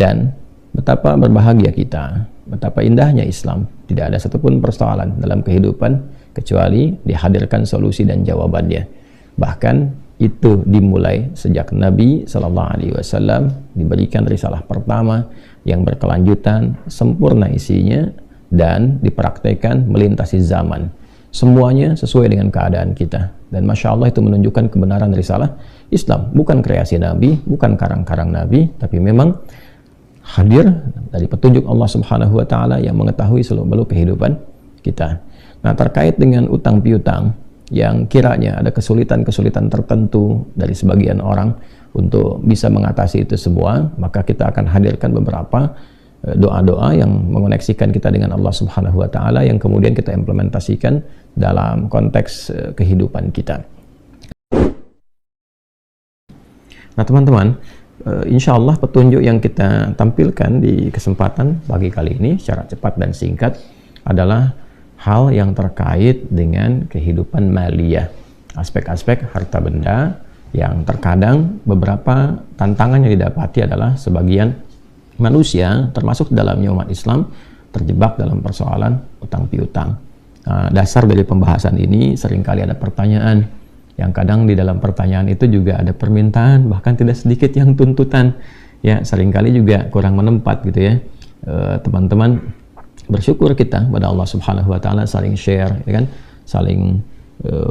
Dan betapa berbahagia kita, betapa indahnya Islam. Tidak ada satupun persoalan dalam kehidupan kecuali dihadirkan solusi dan jawabannya. Bahkan itu dimulai sejak Nabi SAW diberikan risalah pertama yang berkelanjutan, sempurna isinya, dan dipraktekkan melintasi zaman. Semuanya sesuai dengan keadaan kita. Dan Masya Allah itu menunjukkan kebenaran risalah Islam. Bukan kreasi Nabi, bukan karang-karang Nabi, tapi memang hadir dari petunjuk Allah Subhanahu wa Ta'ala yang mengetahui seluk-beluk kehidupan kita. Nah, terkait dengan utang piutang yang kiranya ada kesulitan-kesulitan tertentu dari sebagian orang untuk bisa mengatasi itu semua, maka kita akan hadirkan beberapa doa-doa yang mengoneksikan kita dengan Allah Subhanahu wa Ta'ala yang kemudian kita implementasikan dalam konteks kehidupan kita. Nah, teman-teman, insya Allah petunjuk yang kita tampilkan di kesempatan pagi kali ini secara cepat dan singkat adalah hal yang terkait dengan kehidupan maliyah, aspek-aspek harta benda yang terkadang beberapa tantangan yang didapati adalah sebagian manusia termasuk dalamnya umat Islam terjebak dalam persoalan utang piutang. Dasar dari pembahasan ini seringkali ada pertanyaan yang kadang di dalam pertanyaan itu juga ada permintaan, bahkan tidak sedikit yang tuntutan. Ya, seringkali juga kurang menempat gitu ya. Teman-teman, bersyukur kita pada Allah Subhanahu wa Ta'ala saling share, ya kan? Saling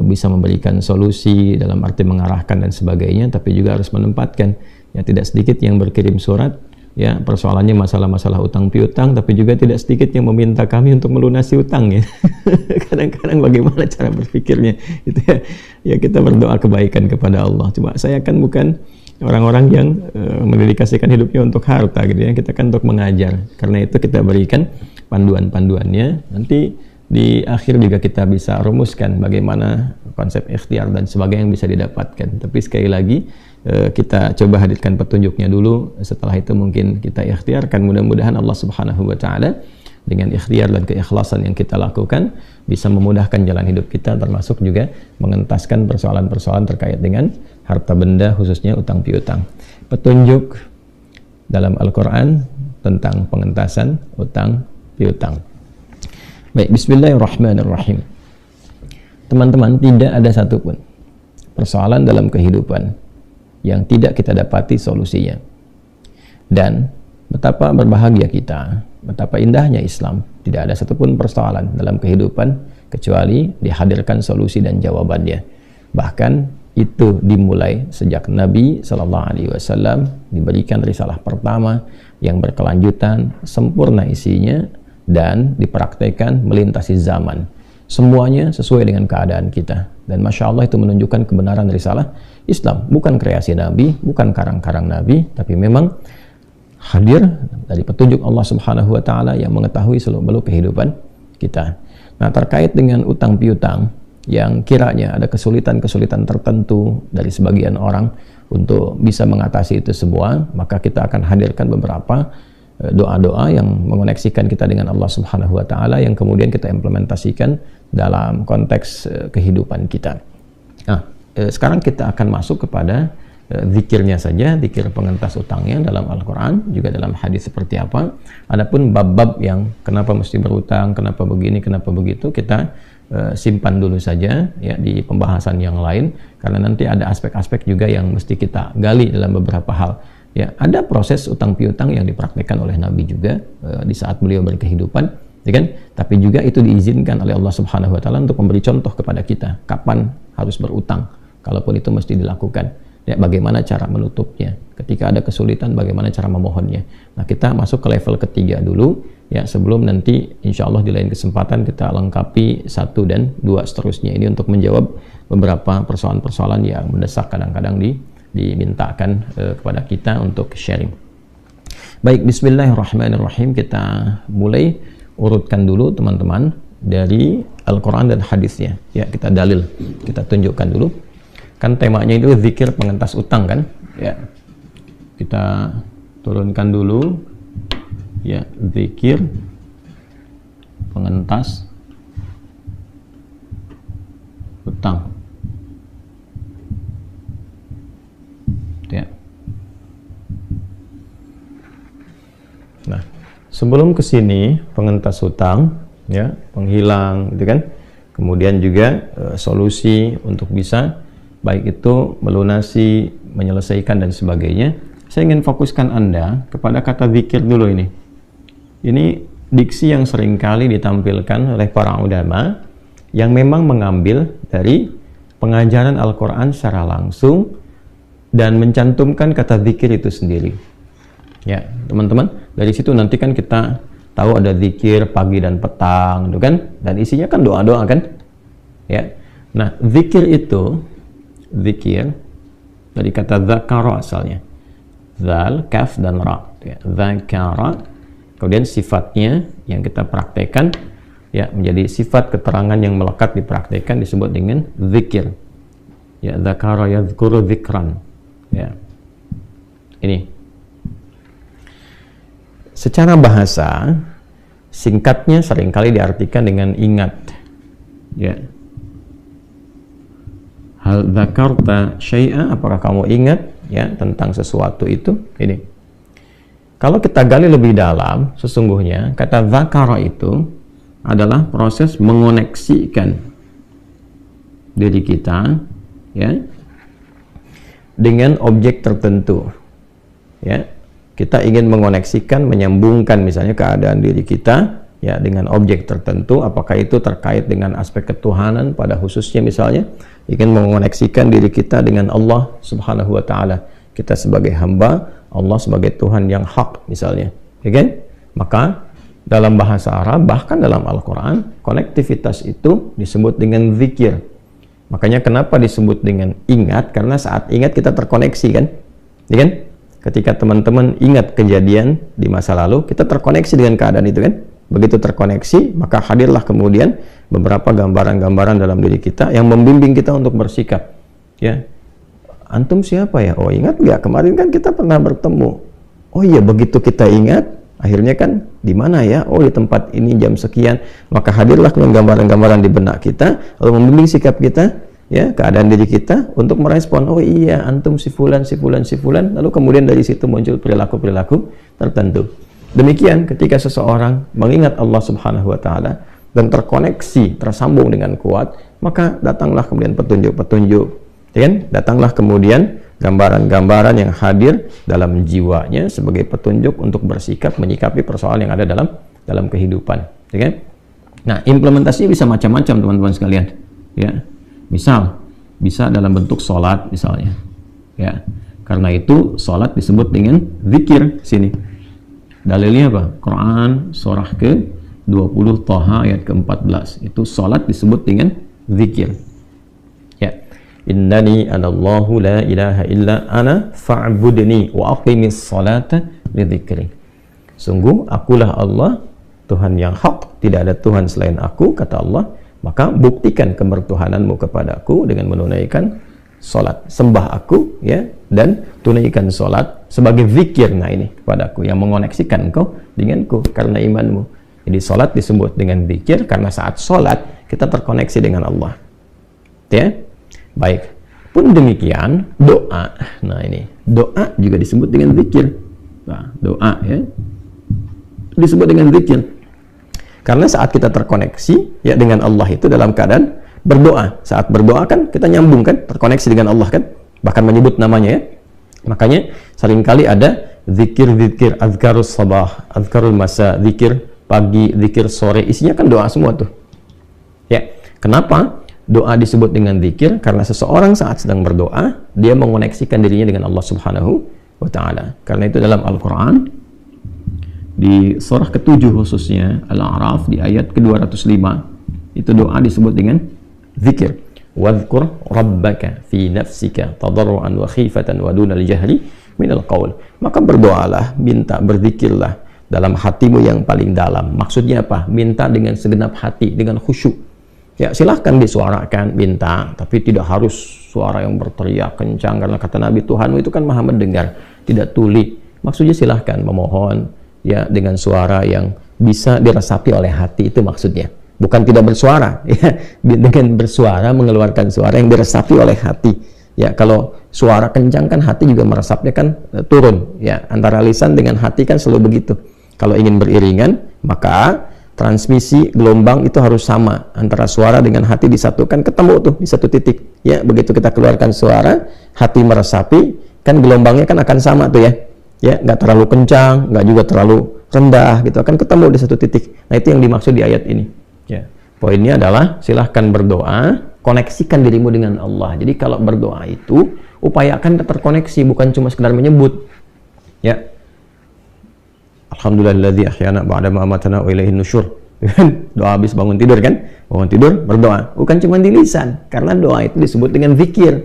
bisa memberikan solusi dalam arti mengarahkan dan sebagainya, tapi juga harus menempatkan. Ya, tidak sedikit yang berkirim surat, ya persoalannya masalah-masalah utang piutang, tapi juga tidak sedikit yang meminta kami untuk melunasi utang ya. Kadang-kadang bagaimana cara berpikirnya itu ya. Ya kita berdoa kebaikan kepada Allah. Cuma saya kan bukan orang-orang yang mendedikasikan hidupnya untuk harta gitu ya. Kita kan untuk mengajar. Karena itu kita berikan panduan-panduannya. Nanti di akhir juga kita bisa rumuskan bagaimana konsep ikhtiar dan sebagainya yang bisa didapatkan. Tapi sekali lagi kita coba hadirkan petunjuknya dulu. Setelah itu mungkin kita ikhtiarkan. Mudah-mudahan Allah Subhanahu wa Ta'ala dengan ikhtiar dan keikhlasan yang kita lakukan bisa memudahkan jalan hidup kita, termasuk juga mengentaskan persoalan-persoalan terkait dengan harta benda, khususnya utang piutang. Petunjuk dalam Al-Quran tentang pengentasan utang piutang. Baik, bismillahirrahmanirrahim. Teman-teman, tidak ada satupun persoalan dalam kehidupan yang tidak kita dapati solusinya. Dan betapa berbahagia kita, betapa indahnya Islam. Tidak ada satupun persoalan dalam kehidupan kecuali dihadirkan solusi dan jawabannya. Bahkan itu dimulai sejak Nabi SAW diberikan risalah pertama yang berkelanjutan, sempurna isinya, dan dipraktekkan melintasi zaman. Semuanya sesuai dengan keadaan kita. Dan Masya Allah itu menunjukkan kebenaran risalah Islam. Bukan kreasi Nabi, bukan karang-karang Nabi, tapi memang hadir dari petunjuk Allah Subhanahu wa Ta'ala yang mengetahui seluk-beluk kehidupan kita. Nah, terkait dengan utang piutang yang kiranya ada kesulitan-kesulitan tertentu dari sebagian orang untuk bisa mengatasi itu semua, maka kita akan hadirkan beberapa doa-doa yang mengoneksikan kita dengan Allah Subhanahu wa Ta'ala yang kemudian kita implementasikan dalam konteks kehidupan kita. Nah, sekarang kita akan masuk kepada zikirnya saja, zikir pengentas utangnya dalam Al-Quran, juga dalam hadis seperti apa. Adapun bab-bab yang kenapa mesti berutang, kenapa begini, kenapa begitu, kita simpan dulu saja ya di pembahasan yang lain, karena nanti ada aspek-aspek juga yang mesti kita gali dalam beberapa hal. Ya, ada proses utang piutang yang dipraktikkan oleh Nabi juga di saat beliau berkehidupan, ya kan? Tapi juga itu diizinkan oleh Allah Subhanahu wa Ta'ala untuk memberi contoh kepada kita kapan harus berutang, kalaupun itu mesti dilakukan. Ya, bagaimana cara menutupnya, ketika ada kesulitan bagaimana cara memohonnya. Nah, kita masuk ke level ketiga dulu ya, sebelum nanti insya Allah di lain kesempatan kita lengkapi 1 dan 2 seterusnya. Ini untuk menjawab beberapa persoalan-persoalan yang mendesak kadang-kadang dimintakan kepada kita untuk sharing. Baik, bismillahirrahmanirrahim. Kita mulai urutkan dulu teman-teman dari Al-Quran dan hadisnya ya, kita dalil, kita tunjukkan dulu. Kan temanya itu zikir pengentas utang kan ya, kita turunkan dulu ya, zikir pengentas utang ya. Nah, sebelum ke sini pengentas hutang, ya, penghilang, gitu kan. Kemudian juga solusi untuk bisa baik itu melunasi, menyelesaikan dan sebagainya. Saya ingin fokuskan Anda kepada kata zikir dulu ini. Ini diksi yang seringkali ditampilkan oleh para ulama yang memang mengambil dari pengajaran Al-Quran secara langsung dan mencantumkan kata zikir itu sendiri. Ya, teman-teman, dari situ nanti kan kita tahu ada zikir pagi dan petang, gitu kan? Dan isinya kan doa-doa kan? Ya. Nah, zikir itu, zikir dari kata dzakara asalnya. Zal, kaf dan ra. Ya, dzakara. Kemudian sifatnya yang kita praktekkan ya menjadi sifat keterangan yang melekat dipraktekkan disebut dengan zikir. Ya, dzakara yadzkuru dzikran. Ya. Ini secara bahasa, singkatnya seringkali diartikan dengan ingat. Ya. Hal dzakarta syai'a, apakah kamu ingat ya tentang sesuatu itu? Ini. Kalau kita gali lebih dalam, sesungguhnya kata dzakara itu adalah proses mengoneksikan diri kita ya dengan objek tertentu. Ya. Kita ingin mengoneksikan, menyambungkan misalnya keadaan diri kita ya dengan objek tertentu, apakah itu terkait dengan aspek ketuhanan pada khususnya misalnya, ingin mengoneksikan diri kita dengan Allah Subhanahu wa taala. Kita sebagai hamba, Allah sebagai Tuhan yang hak misalnya. Ya kan? Maka dalam bahasa Arab bahkan dalam Al-Qur'an, konektivitas itu disebut dengan zikir. Makanya kenapa disebut dengan ingat? Karena saat ingat kita terkoneksi kan? Ya kan? Ketika teman-teman ingat kejadian di masa lalu, kita terkoneksi dengan keadaan itu kan? Begitu terkoneksi, maka hadirlah kemudian beberapa gambaran-gambaran dalam diri kita yang membimbing kita untuk bersikap. Ya, antum siapa ya? Oh, ingat nggak? Kemarin kan kita pernah bertemu. Oh iya, begitu kita ingat, akhirnya kan di mana ya? Oh, di tempat ini jam sekian. Maka hadirlah gambaran-gambaran di benak kita, lalu membimbing sikap kita. Ya, keadaan diri kita untuk merespon, oh iya antum si fulan, lalu kemudian dari situ muncul perilaku-perilaku tertentu. Demikian ketika seseorang mengingat Allah Subhanahu wa taala dan terkoneksi, tersambung dengan kuat, maka datanglah kemudian petunjuk-petunjuk, ya kan? Datanglah kemudian gambaran-gambaran yang hadir dalam jiwanya sebagai petunjuk untuk bersikap menyikapi persoalan yang ada dalam kehidupan, ya kan? Nah, implementasinya bisa macam-macam teman-teman sekalian, ya. Misal, bisa dalam bentuk sholat misalnya, ya. Karena itu sholat disebut dengan zikir sini. Dalilnya apa? Quran surah ke-20 Thaha ayat ke-14. Itu sholat disebut dengan zikir. Ya. Innani anallahu la ilaha illa ana fa'budni wa aqimis salata li dzikri. Sungguh akulah Allah, Tuhan yang hak, tidak ada Tuhan selain aku, kata Allah. Maka buktikan kebertuhananmu kepadaku dengan menunaikan sholat, sembah aku ya, dan tunaikan sholat sebagai zikir. Nah ini kepadaku yang mengoneksikan engkau denganku karena imanmu. Jadi sholat disebut dengan zikir karena saat sholat kita terkoneksi dengan Allah, ya. Baik, pun demikian doa. Nah ini doa juga disebut dengan zikir. Nah, doa ya disebut dengan zikir. Karena saat kita terkoneksi ya dengan Allah itu dalam keadaan berdoa. Saat berdoa kan kita nyambung kan, terkoneksi dengan Allah kan, bahkan menyebut namanya ya. Makanya seringkali ada zikir-zikir, azkarus sabah, azkarul masa, zikir pagi, zikir sore, isinya kan doa semua tuh. Ya, kenapa doa disebut dengan zikir? Karena seseorang saat sedang berdoa, dia mengoneksikan dirinya dengan Allah Subhanahu wa taala. Karena itu dalam Al-Qur'an di surah ke-7 khususnya Al-A'raf di ayat ke-205 itu doa disebut dengan zikir. Wadhkur rabbaka fi nafsika tadarruan wa khifatan wa dunal jahri minal qaul. Maka berdoalah, minta, berzikirlah dalam hatimu yang paling dalam. Maksudnya apa? Minta dengan segenap hati, dengan khusyuk. Ya, silahkan disuarakan, minta, tapi tidak harus suara yang berteriak kencang, karena kata Nabi, Tuhanmu itu kan maha mendengar, tidak tuli. Maksudnya silahkan memohon ya dengan suara yang bisa diresapi oleh hati, itu maksudnya. Bukan tidak bersuara, ya, dengan bersuara mengeluarkan suara yang diresapi oleh hati. Ya, kalau suara kencang kan hati juga meresapnya kan turun. Ya, antara lisan dengan hati kan selalu begitu. Kalau ingin beriringan, maka transmisi gelombang itu harus sama antara suara dengan hati disatukan, ketemu tuh di satu titik. Ya, begitu kita keluarkan suara, hati meresapi, kan gelombangnya kan akan sama tuh ya. Ya, nggak terlalu kencang, nggak juga terlalu rendah gitu, akan ketemu di satu titik. Nah, itu yang dimaksud di ayat ini. Ya. Poinnya adalah silahkan berdoa, koneksikan dirimu dengan Allah. Jadi kalau berdoa itu upayakan terkoneksi, bukan cuma sekedar menyebut. Ya. Alhamdulillahilladzi ahyana ba'da ma amatana wa ilaihin nusyur. Doa habis bangun tidur kan? Bangun tidur berdoa. Bukan cuma di lisan, karena doa itu disebut dengan zikir.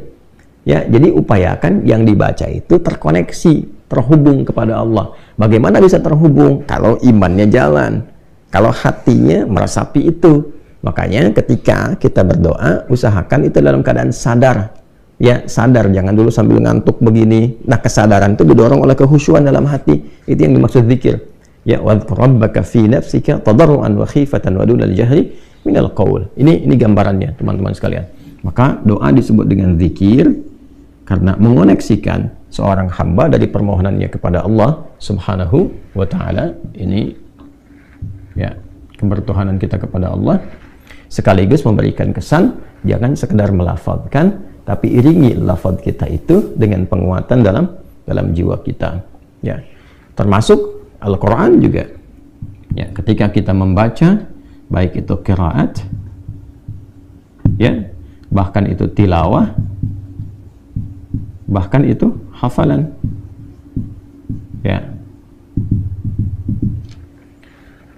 Ya, jadi upayakan yang dibaca itu terkoneksi, terhubung kepada Allah. Bagaimana bisa terhubung? Kalau imannya jalan, kalau hatinya meresapi itu. Makanya ketika kita berdoa, usahakan itu dalam keadaan sadar. Ya, sadar, jangan dulu sambil ngantuk begini. Nah, kesadaran itu didorong oleh kehusyuan dalam hati. Itu yang dimaksud zikir. Ya, wadhkur rabbaka fi nafsika tadarruan wa khifatan wa dunal jahri minal qaul. Ini gambarannya, teman-teman sekalian. Maka doa disebut dengan zikir karena mengoneksikan seorang hamba dari permohonannya kepada Allah Subhanahu wa taala. Ini ya, kebertuhanan kita kepada Allah, sekaligus memberikan kesan jangan sekedar melafazkan, tapi iringi lafaz kita itu dengan penguatan dalam jiwa kita. Ya, termasuk Al-Quran juga. Ya, ketika kita membaca, baik itu qiraat, ya, bahkan itu tilawah, bahkan itu hafalan. Ya.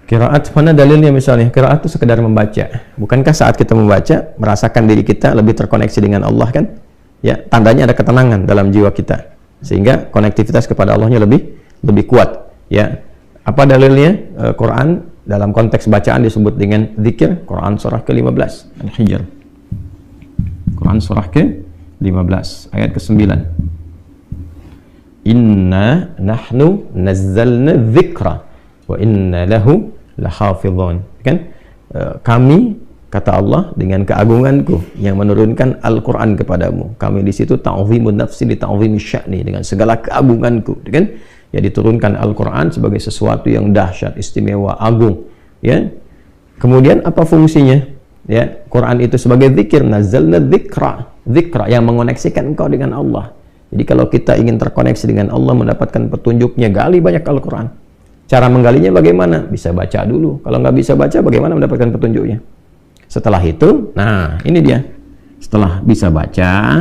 Qiraat, mana dalilnya misalnya? Qiraat itu sekedar membaca. Bukankah saat kita membaca, merasakan diri kita lebih terkoneksi dengan Allah kan? Ya, tandanya ada ketenangan dalam jiwa kita. Sehingga konektivitas kepada Allahnya lebih kuat. Ya. Apa dalilnya? Quran dalam konteks bacaan disebut dengan zikir. Quran surah ke-15, Al-Hijr. Quran surah ke-15, ayat ke-9. Inna nahnu nazzalna dzikra wa inna lahu lahafizun. Kan kami, kata Allah, dengan keagunganku yang menurunkan Al-Quran kepadamu. Kami di situ ta'zimun nafsi li ta'zimi sya'ni, dengan segala keagunganku, kan? Ya, diturunkan Al-Quran sebagai sesuatu yang dahsyat, istimewa, agung. Ya. Kemudian apa fungsinya? Ya, Quran itu sebagai zikir, nazzalna dzikra, zikra yang mengoneksikan engkau dengan Allah. Jadi kalau kita ingin terkoneksi dengan Allah, mendapatkan petunjuknya, gali banyak Al-Quran. Cara menggalinya bagaimana? Bisa baca dulu. Kalau nggak bisa baca, bagaimana mendapatkan petunjuknya? Setelah itu, nah ini dia. Setelah bisa baca,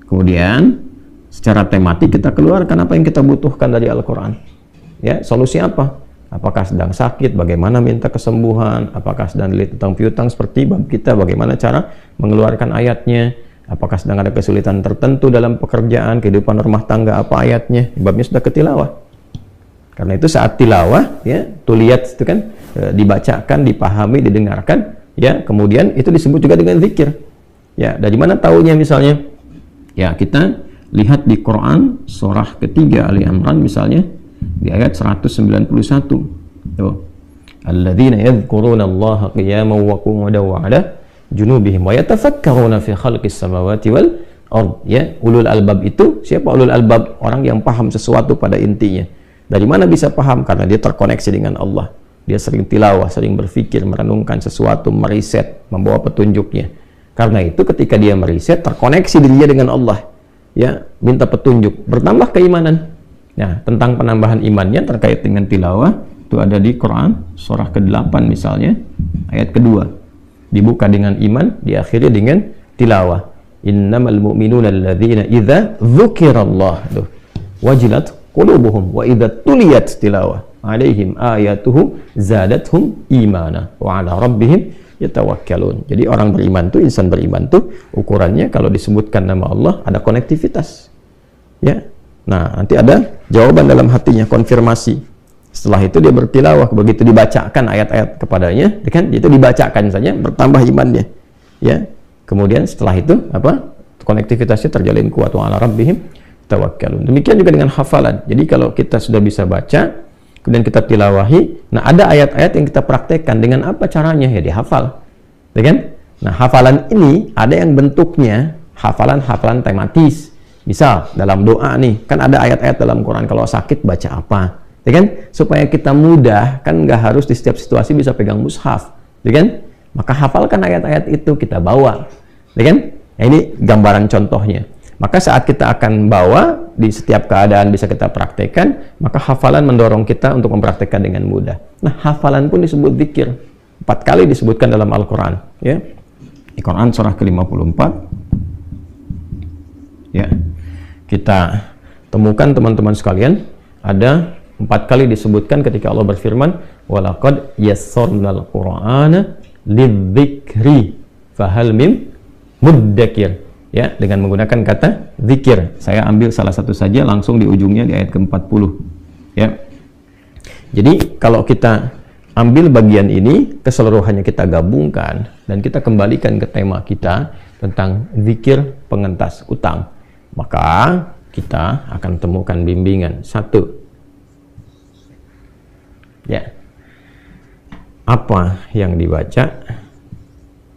kemudian secara tematik kita keluarkan apa yang kita butuhkan dari Al-Quran. Ya, solusi apa? Apakah sedang sakit? Bagaimana minta kesembuhan? Apakah sedang dilihat tentang piutang seperti bab kita? Bagaimana cara mengeluarkan ayatnya? Apakah sedang ada kesulitan tertentu dalam pekerjaan, kehidupan rumah tangga? Apa ayatnya? Babnya sudah ketilawah. Karena itu saat tilawah, ya, tuliyat itu kan dibacakan, dipahami, didengarkan, ya, kemudian itu disebut juga dengan zikir. Ya, dari mana taunya misalnya? Ya, kita lihat di Quran surah ketiga Ali Imran misalnya di ayat 191. Tuh. Alladzina yadhkuruna Allaha qiyaman wa qu'udan wa 'ala junubihim wa yatafakkaruna fi khalqis samawati wal ard. Ya, ulul albab itu siapa ulul albab? Orang yang paham sesuatu pada intinya. Dari mana bisa paham? Karena dia terkoneksi dengan Allah. Dia sering tilawah, sering berpikir, merenungkan sesuatu, meriset, membawa petunjuknya. Karena itu ketika dia meriset, terkoneksi dirinya dengan Allah. Ya, minta petunjuk, bertambah keimanan. Nah, tentang penambahan imannya terkait dengan tilawah, itu ada di Quran, surah ke-8 misalnya, ayat kedua. Dibuka dengan iman, diakhiri dengan tilawah. Innamal mu'minuna alladzina idza dzukirallah wajilat qulubuhum wa idza tuliyat tilawah alaihim ayatuhu zadatuhum imana wa ala rabbihim yatawakkalun. Jadi orang beriman tuh, insan beriman tuh ukurannya kalau disebutkan nama Allah ada konektivitas. Ya. Nah, nanti ada jawaban dalam hatinya, konfirmasi. Setelah itu dia bertilawah, begitu dibacakan ayat-ayat kepadanya, kan itu dibacakan saja bertambah imannya. Ya. Kemudian setelah itu apa? Konektivitasnya terjalin kuat, wa ala rabbihim tawakkalun. Demikian juga dengan hafalan. Jadi kalau kita sudah bisa baca, kemudian kita tilawahi, nah ada ayat-ayat yang kita praktekkan. Dengan apa caranya? Ya dihafal. Ya kan? Nah, hafalan ini ada yang bentuknya hafalan-hafalan tematis. Misal dalam doa nih, kan ada ayat-ayat dalam Quran, kalau sakit baca apa? Ya ya kan? Supaya kita mudah, kan nggak harus di setiap situasi bisa pegang mushaf, ya kan? Maka hafalkan ayat-ayat itu, kita bawa, ya kan? Nah, ini gambaran contohnya. Maka saat kita akan bawa, di setiap keadaan bisa kita praktekkan, maka hafalan mendorong kita untuk mempraktekkan dengan mudah. Nah, hafalan pun disebut zikir. 4 kali disebutkan dalam Al-Quran, ya. Di Quran surah ke-54, ya. Kita temukan teman-teman sekalian, ada 4 kali disebutkan ketika Allah berfirman, walaqad yassarnal Qur'ana lidzikri fahal mim muddakir, ya, dengan menggunakan kata zikir. Saya ambil salah satu saja langsung di ujungnya di ayat ke-40, ya. Jadi kalau kita ambil bagian ini, keseluruhannya kita gabungkan dan kita kembalikan ke tema kita tentang zikir pengentas utang, maka kita akan temukan bimbingan. 1, ya, apa yang dibaca,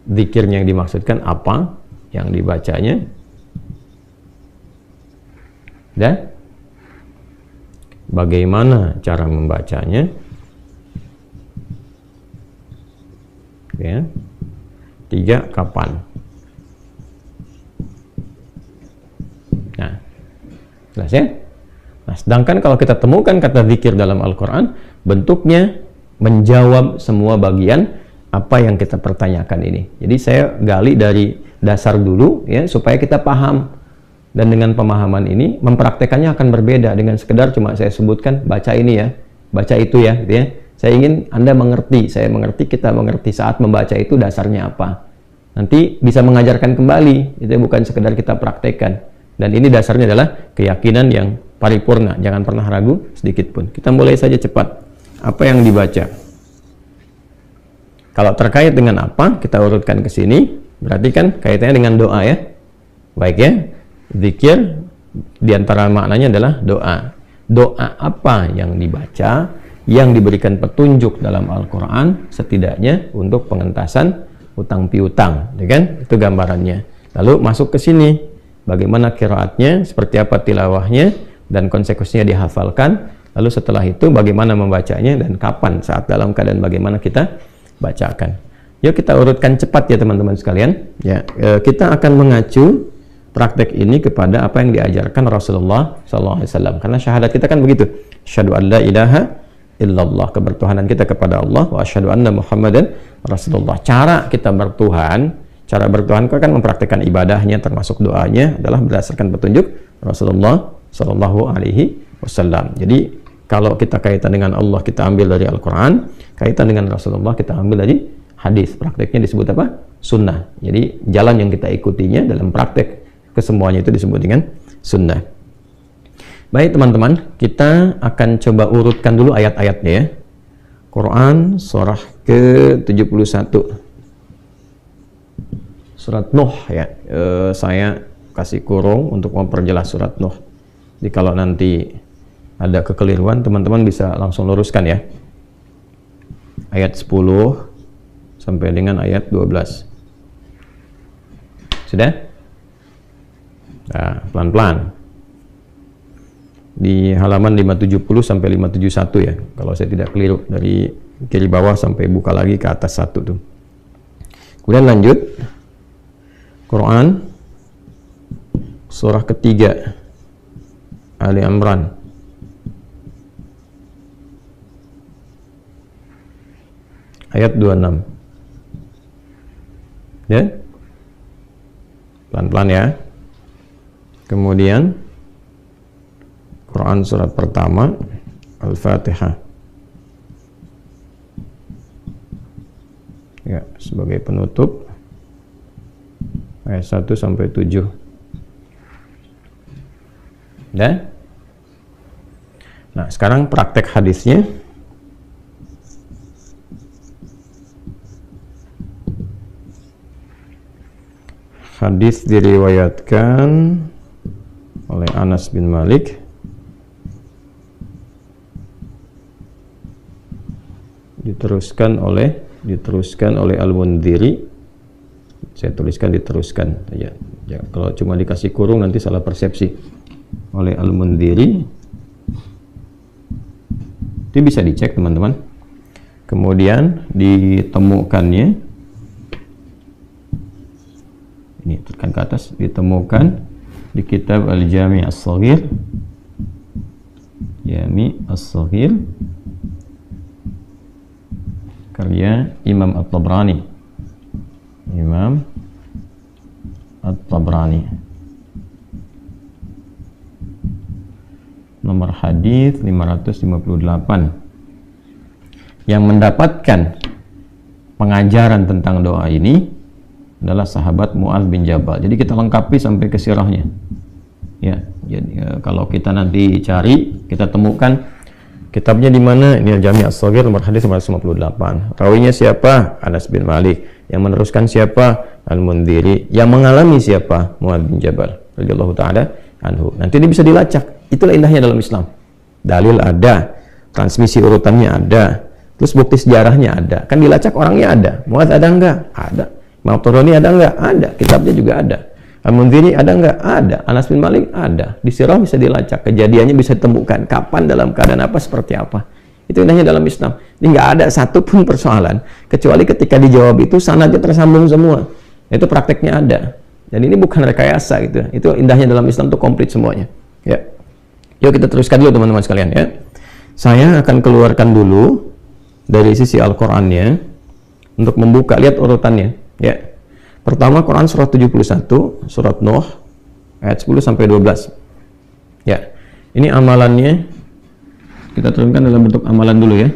zikirnya yang dimaksudkan apa yang dibacanya, dan bagaimana cara membacanya, ya. 3, kapan. Nah, jelas ya? Nah, sedangkan kalau kita temukan kata zikir dalam Al-Quran, bentuknya menjawab semua bagian apa yang kita pertanyakan ini. Jadi saya gali dari dasar dulu, ya, supaya kita paham. Dan dengan pemahaman ini, mempraktekannya akan berbeda dengan sekedar cuma saya sebutkan, baca ini ya, baca itu ya, gitu ya. Saya ingin Anda mengerti, saya mengerti, kita mengerti saat membaca itu dasarnya apa. Nanti bisa mengajarkan kembali, itu bukan sekedar kita praktekkan. Dan ini dasarnya adalah keyakinan yang paripurna, jangan pernah ragu sedikit pun. Kita mulai saja cepat. Apa yang dibaca? Kalau terkait dengan apa, kita urutkan ke sini, berarti kan kaitannya dengan doa ya. Baik ya, zikir diantara maknanya adalah doa. Doa apa yang dibaca, yang diberikan petunjuk dalam Al-Quran setidaknya untuk pengentasan utang piutang, ya kan? Itu gambarannya. Lalu masuk ke sini, bagaimana qiraatnya, seperti apa tilawahnya, dan konsekuensinya dihafalkan. Lalu setelah itu bagaimana membacanya dan kapan, saat dalam keadaan bagaimana kita bacakan. Yuk kita urutkan cepat ya teman-teman sekalian. Ya, kita akan mengacu praktek ini kepada apa yang diajarkan Rasulullah SAW. Karena syahadat kita kan begitu. Asyhadu an la ilaha illallah, kebertuhanan kita kepada Allah, wa asyhadu anna Muhammadan Rasulullah. Cara kita bertuhan, cara bertuhan kan mempraktikkan ibadahnya termasuk doanya adalah berdasarkan petunjuk Rasulullah Shallallahu Alaihi Wasallam. Jadi kalau kita kaitan dengan Allah kita ambil dari Al-Quran, kaitan dengan Rasulullah kita ambil dari hadis. Prakteknya disebut apa? Sunnah. Jadi jalan yang kita ikutinya dalam praktek kesemuanya itu disebut dengan sunnah. Baik teman-teman, kita akan coba urutkan dulu ayat-ayatnya ya. Quran surah ke-71, surat Nuh ya. Saya kasih kurung untuk memperjelas surat Nuh. Jadi kalau nanti ada kekeliruan, teman-teman bisa langsung luruskan ya. Ayat 10 sampai dengan ayat 12. Sudah? Nah, pelan-pelan. Di halaman 570 sampai 571 ya, kalau saya tidak keliru, dari kiri bawah sampai buka lagi ke atas satu tuh. Kemudian lanjut, Quran surah ketiga Ali Imran ayat 26 ya, pelan-pelan ya. Kemudian Quran surat pertama Al-Fatihah ya, sebagai penutup ayat 1 sampai 7. Dan nah sekarang praktek hadisnya. Hadis diriwayatkan oleh Anas bin Malik diteruskan oleh Al-Mundhiri. Saya tuliskan diteruskan ya. Kalau cuma dikasih kurung nanti salah persepsi. Oleh Al-Mundhiri Itu bisa dicek teman-teman. Kemudian ditemukannya, ini tekan ke atas, ditemukan di kitab Al-Jami' As-Shaghir, Jami' As-Shaghir karya Imam At-Tabrani. Imam At-Tabrani, nomor hadis 558. Yang mendapatkan pengajaran tentang doa ini adalah sahabat Mu'adz bin Jabal. Jadi kita lengkapi sampai ke sirahnya. Ya, jadi kalau kita nanti cari, kita temukan kitabnya di mana? Ini Al-Jami' As-Shaghir nomor hadis 558. Rawinya siapa? Anas bin Malik. Yang meneruskan siapa? Al-Mundhiri. Yang mengalami siapa? Mu'adz bin Jabal radhiyallahu taala anhu. Nanti ini bisa dilacak. Itulah indahnya dalam Islam. Dalil ada, transmisi urutannya ada, terus bukti sejarahnya ada. Kan dilacak orangnya ada. Mu'adz ada enggak? Ada. Imam Tabrani ada enggak? Ada. Kitabnya juga ada. Al-Mundhiri ada enggak? Ada. Anas bin Malik ada. Di sirah bisa dilacak. Kejadiannya bisa ditemukan. Kapan, dalam keadaan apa, seperti apa. Itu indahnya dalam Islam. Ini enggak ada satupun persoalan kecuali ketika dijawab itu sanadnya tersambung semua. Itu prakteknya ada. Dan ini bukan rekayasa gitu. Itu indahnya dalam Islam, itu komplit semuanya. Ya. Yuk kita teruskan dulu teman-teman sekalian ya. Saya akan keluarkan dulu dari sisi Al-Qur'annya untuk membuka, lihat urutannya ya. Pertama Quran surah 71, surat Nuh ayat 10 sampai 12. Ya. Ini amalannya kita turunkan dalam bentuk amalan dulu ya.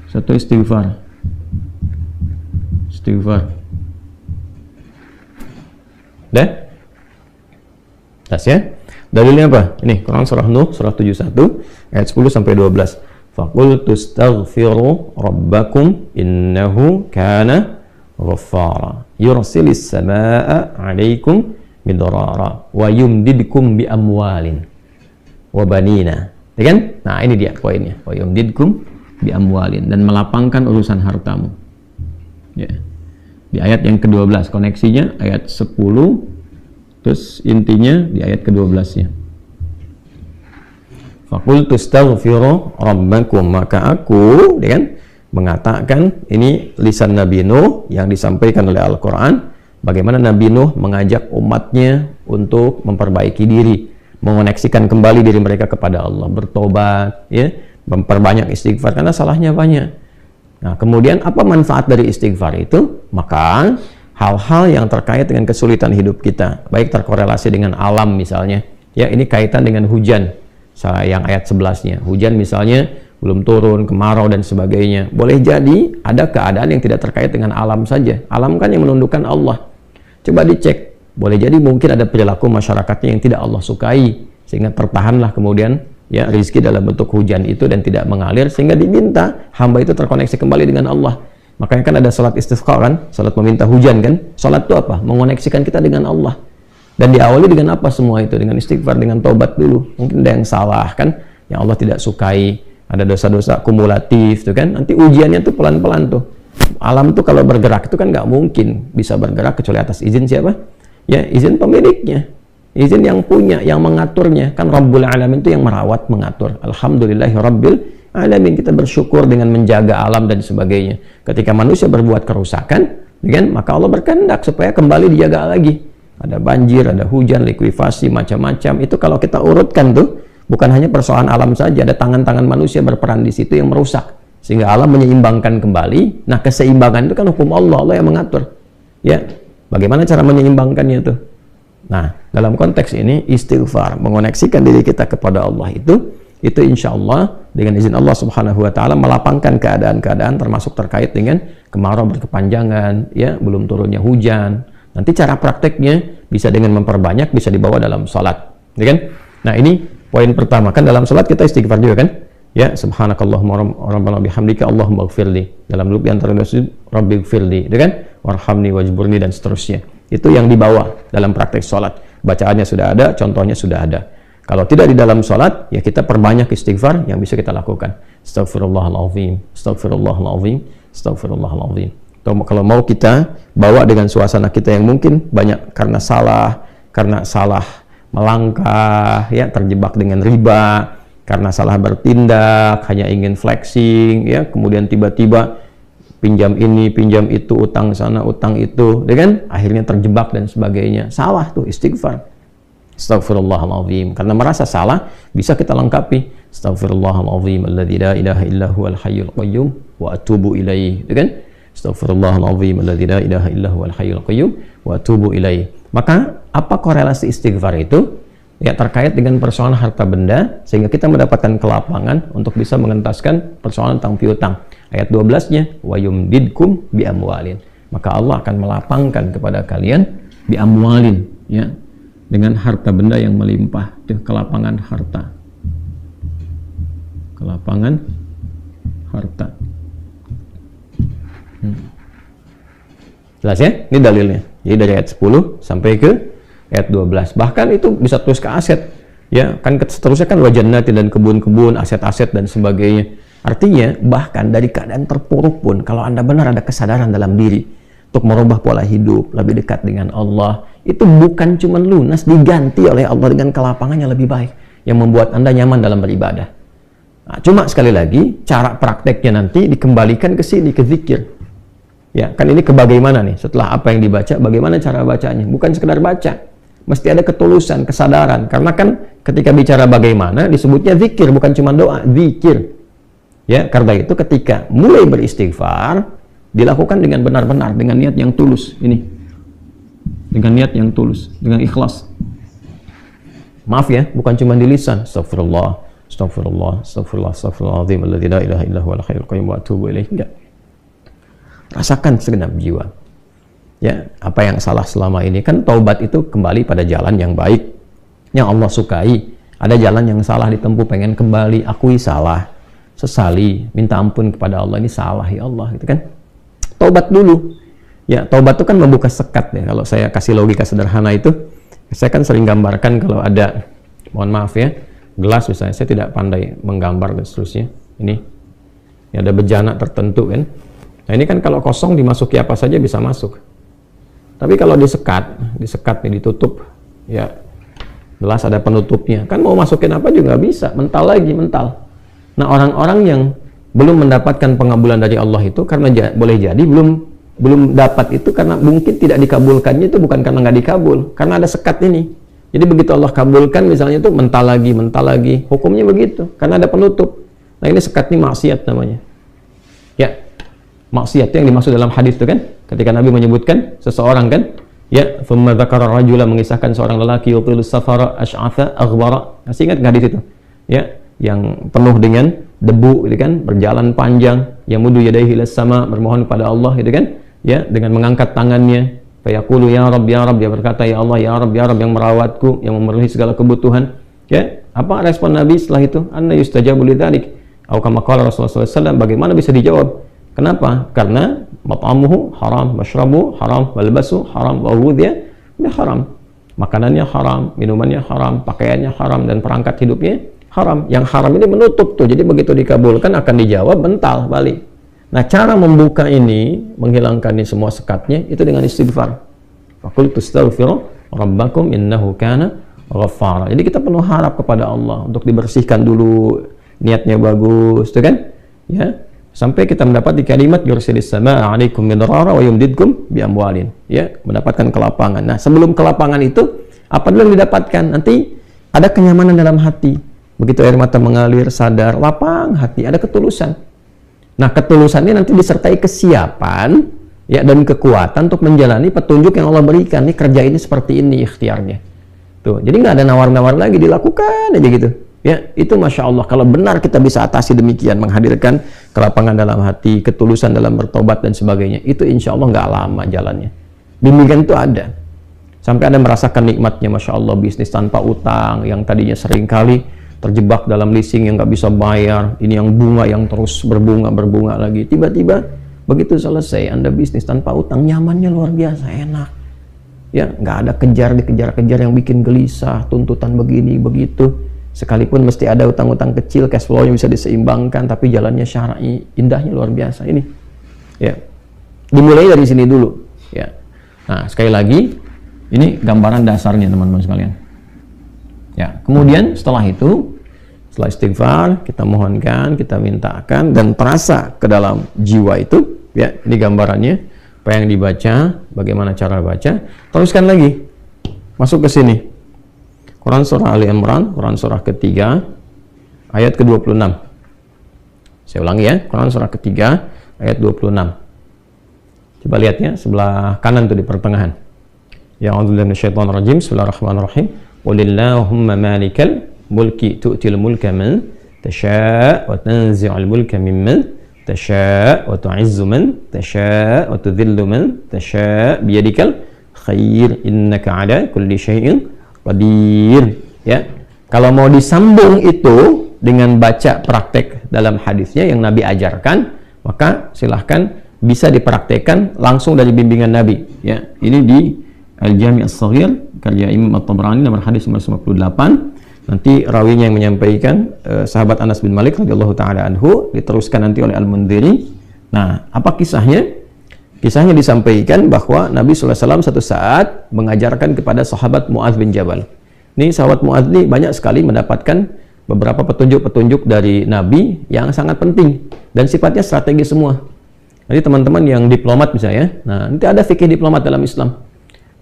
Satu, istighfar. Istighfar. Dah? Tas ya. Dalilnya apa? Ini Quran surah Nuh surah 71 ayat 10 sampai 12. Faqul tustaghfiru rabbakum innahu kana ghaffara yursilis samaa'a 'alaikum midrara wa yumdidkum bi amwalin wa banina. Ya kan? Nah, ini dia poinnya. Wa yumdidkum bi amwalin, dan melapangkan urusan hartamu. Ya. Di ayat yang ke-12, koneksinya ayat 10. Terus intinya di ayat ke-12-nya. Faqul tastaghfiru rabbakum, maka aku ya kan mengatakan, ini lisan Nabi Nuh yang disampaikan oleh Al-Qur'an, bagaimana Nabi Nuh mengajak umatnya untuk memperbaiki diri, mengoneksikan kembali diri mereka kepada Allah, bertobat ya, memperbanyak istighfar karena salahnya banyak. Nah, kemudian apa manfaat dari istighfar itu? Maka hal-hal yang terkait dengan kesulitan hidup kita, baik terkorelasi dengan alam misalnya, ya ini kaitan dengan hujan, yang ayat 11-nya, hujan misalnya belum turun, kemarau dan sebagainya, boleh jadi ada keadaan yang tidak terkait dengan alam saja. Alam kan yang menundukkan Allah. Coba dicek, boleh jadi mungkin ada perilaku masyarakatnya yang tidak Allah sukai, sehingga tertahanlah kemudian ya rizki dalam bentuk hujan itu dan tidak mengalir, sehingga diminta hamba itu terkoneksi kembali dengan Allah. Makanya kan ada salat istisqa kan, salat meminta hujan kan. Salat itu apa? Mengoneksikan kita dengan Allah. Dan diawali dengan apa semua itu? Dengan istighfar, dengan taubat dulu. Mungkin ada yang salah kan, yang Allah tidak sukai, ada dosa-dosa kumulatif tuh kan. Nanti ujiannya tuh pelan-pelan tuh. Alam tuh kalau bergerak itu kan nggak mungkin bisa bergerak kecuali atas izin siapa? Ya, izin pemiliknya. Izin yang punya, yang mengaturnya. Kan Rabbul Alamin itu yang merawat, mengatur. Alhamdulillahi Rabbil Alamin. Kita bersyukur dengan menjaga alam dan sebagainya. Ketika manusia berbuat kerusakan, kan, maka Allah berkehendak supaya kembali dijaga lagi. Ada banjir, ada hujan, likuifasi, macam-macam. Itu kalau kita urutkan tuh, bukan hanya persoalan alam saja, ada tangan-tangan manusia berperan di situ yang merusak. Sehingga alam menyeimbangkan kembali. Nah, keseimbangan itu kan hukum Allah, Allah yang mengatur. Ya, bagaimana cara menyeimbangkannya tuh? Nah, dalam konteks ini, istighfar, mengoneksikan diri kita kepada Allah itu insya Allah dengan izin Allah Subhanahu wa Ta'ala melapangkan keadaan-keadaan termasuk terkait dengan kemarau berkepanjangan, ya, belum turunnya hujan. Nanti cara prakteknya bisa dengan memperbanyak, bisa dibawa dalam salat, ya kan? Nah, ini poin pertama kan, dalam salat kita istighfar juga kan? Ya, subhanakallahumma rabbana bihamdika Allahumma ighfirli. Dalam duduk di antara sujud, Rabbi ighfirli, ya kan? Warhamni wajburni dan seterusnya. Itu yang dibawa dalam praktek salat. Bacaannya sudah ada, contohnya sudah ada. Kalau tidak di dalam sholat, ya kita perbanyak istighfar yang bisa kita lakukan. Astaghfirullahaladzim, astaghfirullahaladzim, astaghfirullahaladzim. Kalau mau kita bawa dengan suasana kita yang mungkin banyak karena salah melangkah, ya terjebak dengan riba, karena salah bertindak, hanya ingin flexing, ya, kemudian tiba-tiba pinjam ini, pinjam itu, utang sana, utang itu, ya kan? Akhirnya terjebak dan sebagainya. Salah tuh istighfar. Astaghfirullahaladzim. Karena merasa salah, bisa kita lengkapi. Astaghfirullahaladzim alladzi la ilaha illa huwal hayyul qayyum wa atubu ilaih. Ya kan? Astaghfirullahaladzim alladzi la ilaha illa huwal hayyul qayyum wa atubu ilaih. Maka apa korelasi istighfar itu? Ya, terkait dengan persoalan harta benda, sehingga kita mendapatkan kelapangan untuk bisa mengentaskan persoalan tentang piutang. Ayat 12-nya, wa yumdidkum bi amwalin. Maka Allah akan melapangkan kepada kalian bi amwalin, ya, dengan harta benda yang melimpah. Itu kelapangan harta. Kelapangan harta. Jelas ya? Ini dalilnya. Jadi dari ayat 10 sampai ke ayat 12. Bahkan itu bisa terus ke aset. Ya, kan seterusnya kan wajannati dan kebun-kebun, aset-aset dan sebagainya. Artinya, bahkan dari keadaan terpuruk pun, kalau Anda benar ada kesadaran dalam diri untuk merubah pola hidup, lebih dekat dengan Allah, itu bukan cuma lunas, diganti oleh Allah dengan kelapangan yang lebih baik, yang membuat Anda nyaman dalam beribadah. Nah, cuma sekali lagi, cara prakteknya nanti dikembalikan ke sini, ke zikir. Ya, kan ini ke bagaimana nih, setelah apa yang dibaca, bagaimana cara bacanya. Bukan sekedar baca, mesti ada ketulusan, kesadaran. Karena kan ketika bicara bagaimana, disebutnya zikir, bukan cuma doa, zikir. Ya, karena itu ketika mulai beristighfar, dilakukan dengan benar-benar, dengan niat yang tulus. Ini, dengan niat yang tulus, dengan ikhlas. Maaf ya, bukan cuma di lisan. Astagfirullah, astagfirullah, astagfirullah, astagfirullahaladzim, alladzi la ilaha illa huwal hayyul qayyum wa atubu ilaih. Enggak. Rasakan segenap jiwa. Ya, apa yang salah selama ini, kan taubat itu kembali pada jalan yang baik, yang Allah sukai. Ada jalan yang salah ditempuh, pengen kembali, akui salah, sesali, minta ampun kepada Allah, ini salah ya Allah, gitu kan. Taubat dulu. Ya, taubat itu kan membuka sekat ya. Kalau saya kasih logika sederhana itu, saya kan sering gambarkan kalau ada, mohon maaf ya, gelas misalnya, saya tidak pandai menggambar dan seterusnya. Ini ada bejana tertentu kan. Nah, ini kan kalau kosong dimasuki apa saja bisa masuk. Tapi kalau disekat nih, ditutup, ya gelas ada penutupnya, kan mau masukin apa juga nggak bisa, mental lagi, mental. Nah, orang-orang yang belum mendapatkan pengabulan dari Allah itu karena boleh jadi belum dapat itu karena mungkin tidak dikabulkannya itu bukan karena nggak dikabul, karena ada sekat ini. Jadi begitu Allah kabulkan misalnya itu mental lagi, hukumnya begitu, karena ada penutup. Nah, ini sekat ini maksiat namanya. Ya, maksiat yang dimaksud dalam hadis itu kan, ketika Nabi menyebutkan seseorang kan, ya, thumma dzakara rajula, mengisahkan seorang lelaki yutilus safara asy'atha aghbara. Masih ingat nggak hadis itu? Ya, yang penuh dengan debu, gitu kan, berjalan panjang, yamudu yadayhi ilas sama, bermohon kepada Allah, gitu kan, ya, dengan mengangkat tangannya, fayaqulu ya Rabb, dia berkata ya Allah, ya Rabb, yang merawatku, yang memenuhi segala kebutuhan. Ya, apa respon Nabi setelah itu? Anna yustajabu lidzalik. Atau kama qala Rasulullah SAW, bagaimana bisa dijawab? Kenapa? Karena mat'amuhu haram, mashrabu haram, walbasu haram, wa ghudhiya haram. Makanannya haram, minumannya haram, pakaiannya haram, dan perangkat hidupnya haram. Yang haram ini menutup tuh. Jadi begitu dikabulkan akan dijawab mental balik. Nah, cara membuka ini, menghilangkan ini semua sekatnya itu dengan istighfar. Faqultu astaghfiru rabbakum innahu kana ghaffara. Jadi kita penuh harap kepada Allah untuk dibersihkan dulu, niatnya bagus, tuh kan? Ya. Sampai kita mendapat di kalimat yursilis samaa 'alaikum midrara wa yumdidkum bi amwalin. Ya, mendapatkan kelapangan. Nah, sebelum kelapangan itu apa dulu yang didapatkan? Nanti ada kenyamanan dalam hati. Begitu air mata mengalir, sadar, lapang hati, ada ketulusan. Nah, ketulusannya nanti disertai kesiapan, ya, dan kekuatan untuk menjalani petunjuk yang Allah berikan. Nih, kerja ini seperti ini ikhtiarnya. Tuh, jadi nggak ada nawar-nawar lagi, dilakukan aja gitu. Ya, itu Masya Allah, kalau benar kita bisa atasi demikian, menghadirkan kelapangan dalam hati, ketulusan dalam bertobat dan sebagainya, itu insya Allah nggak lama jalannya. Demikian itu ada. Sampai Anda merasakan nikmatnya, Masya Allah, bisnis tanpa utang, yang tadinya sering kali terjebak dalam leasing yang nggak bisa bayar, ini yang bunga yang terus berbunga lagi. Tiba-tiba begitu selesai, Anda bisnis tanpa utang, nyamannya luar biasa, enak. Ya, nggak ada dikejar-kejar yang bikin gelisah, tuntutan begini, begitu. Sekalipun mesti ada utang-utang kecil, cash flow-nya bisa diseimbangkan, tapi jalannya syar'i, indahnya luar biasa ini. Ya, dimulai dari sini dulu. Ya, nah sekali lagi, ini gambaran dasarnya teman-teman sekalian. Ya, kemudian setelah itu, Setelah istighfar, kita mohonkan, kita mintakan, dan terasa ke dalam jiwa itu, ya, ini gambarannya, apa yang dibaca, bagaimana cara baca, teruskan lagi, masuk ke sini. Quran Surah Ali Imran, Quran Surah ketiga, ayat ke-26. Saya ulangi ya, Quran Surah ketiga, ayat 26. Coba lihat ya, sebelah kanan tuh di pertengahan. Ya'udzubillahi minasyaitonir rajim. Bismillahirrahmanirrahim. Qulillahumma malikal mulki tu'til mulka man tasha' wa tanzi'ul mulka mimman tasha' wa tu'izzu man tasha' wa tudhillu man tasha' biyadikal khair innaka 'ala kulli syai'in qadir. Ya. Kalau mau disambung itu dengan baca praktek dalam hadisnya yang Nabi ajarkan, maka silahkan bisa dipraktekkan langsung dari bimbingan Nabi. Ya, ini di Al-Jami' As-Shaghir karya Imam At-Tabrani nomor hadis nomor 58. Nanti rawinya yang menyampaikan sahabat Anas bin Malik radhiyallahu taala anhu, diteruskan nanti oleh Al-Mundhiri. Nah, apa kisahnya? Kisahnya disampaikan bahwa Nabi sallallahu alaihi wasallam satu saat mengajarkan kepada sahabat Mu'adz bin Jabal. Ini sahabat Mu'adz ini banyak sekali mendapatkan beberapa petunjuk-petunjuk dari Nabi yang sangat penting dan sifatnya strategi semua. Jadi teman-teman yang diplomat misalnya, nah nanti ada fikih diplomat dalam Islam.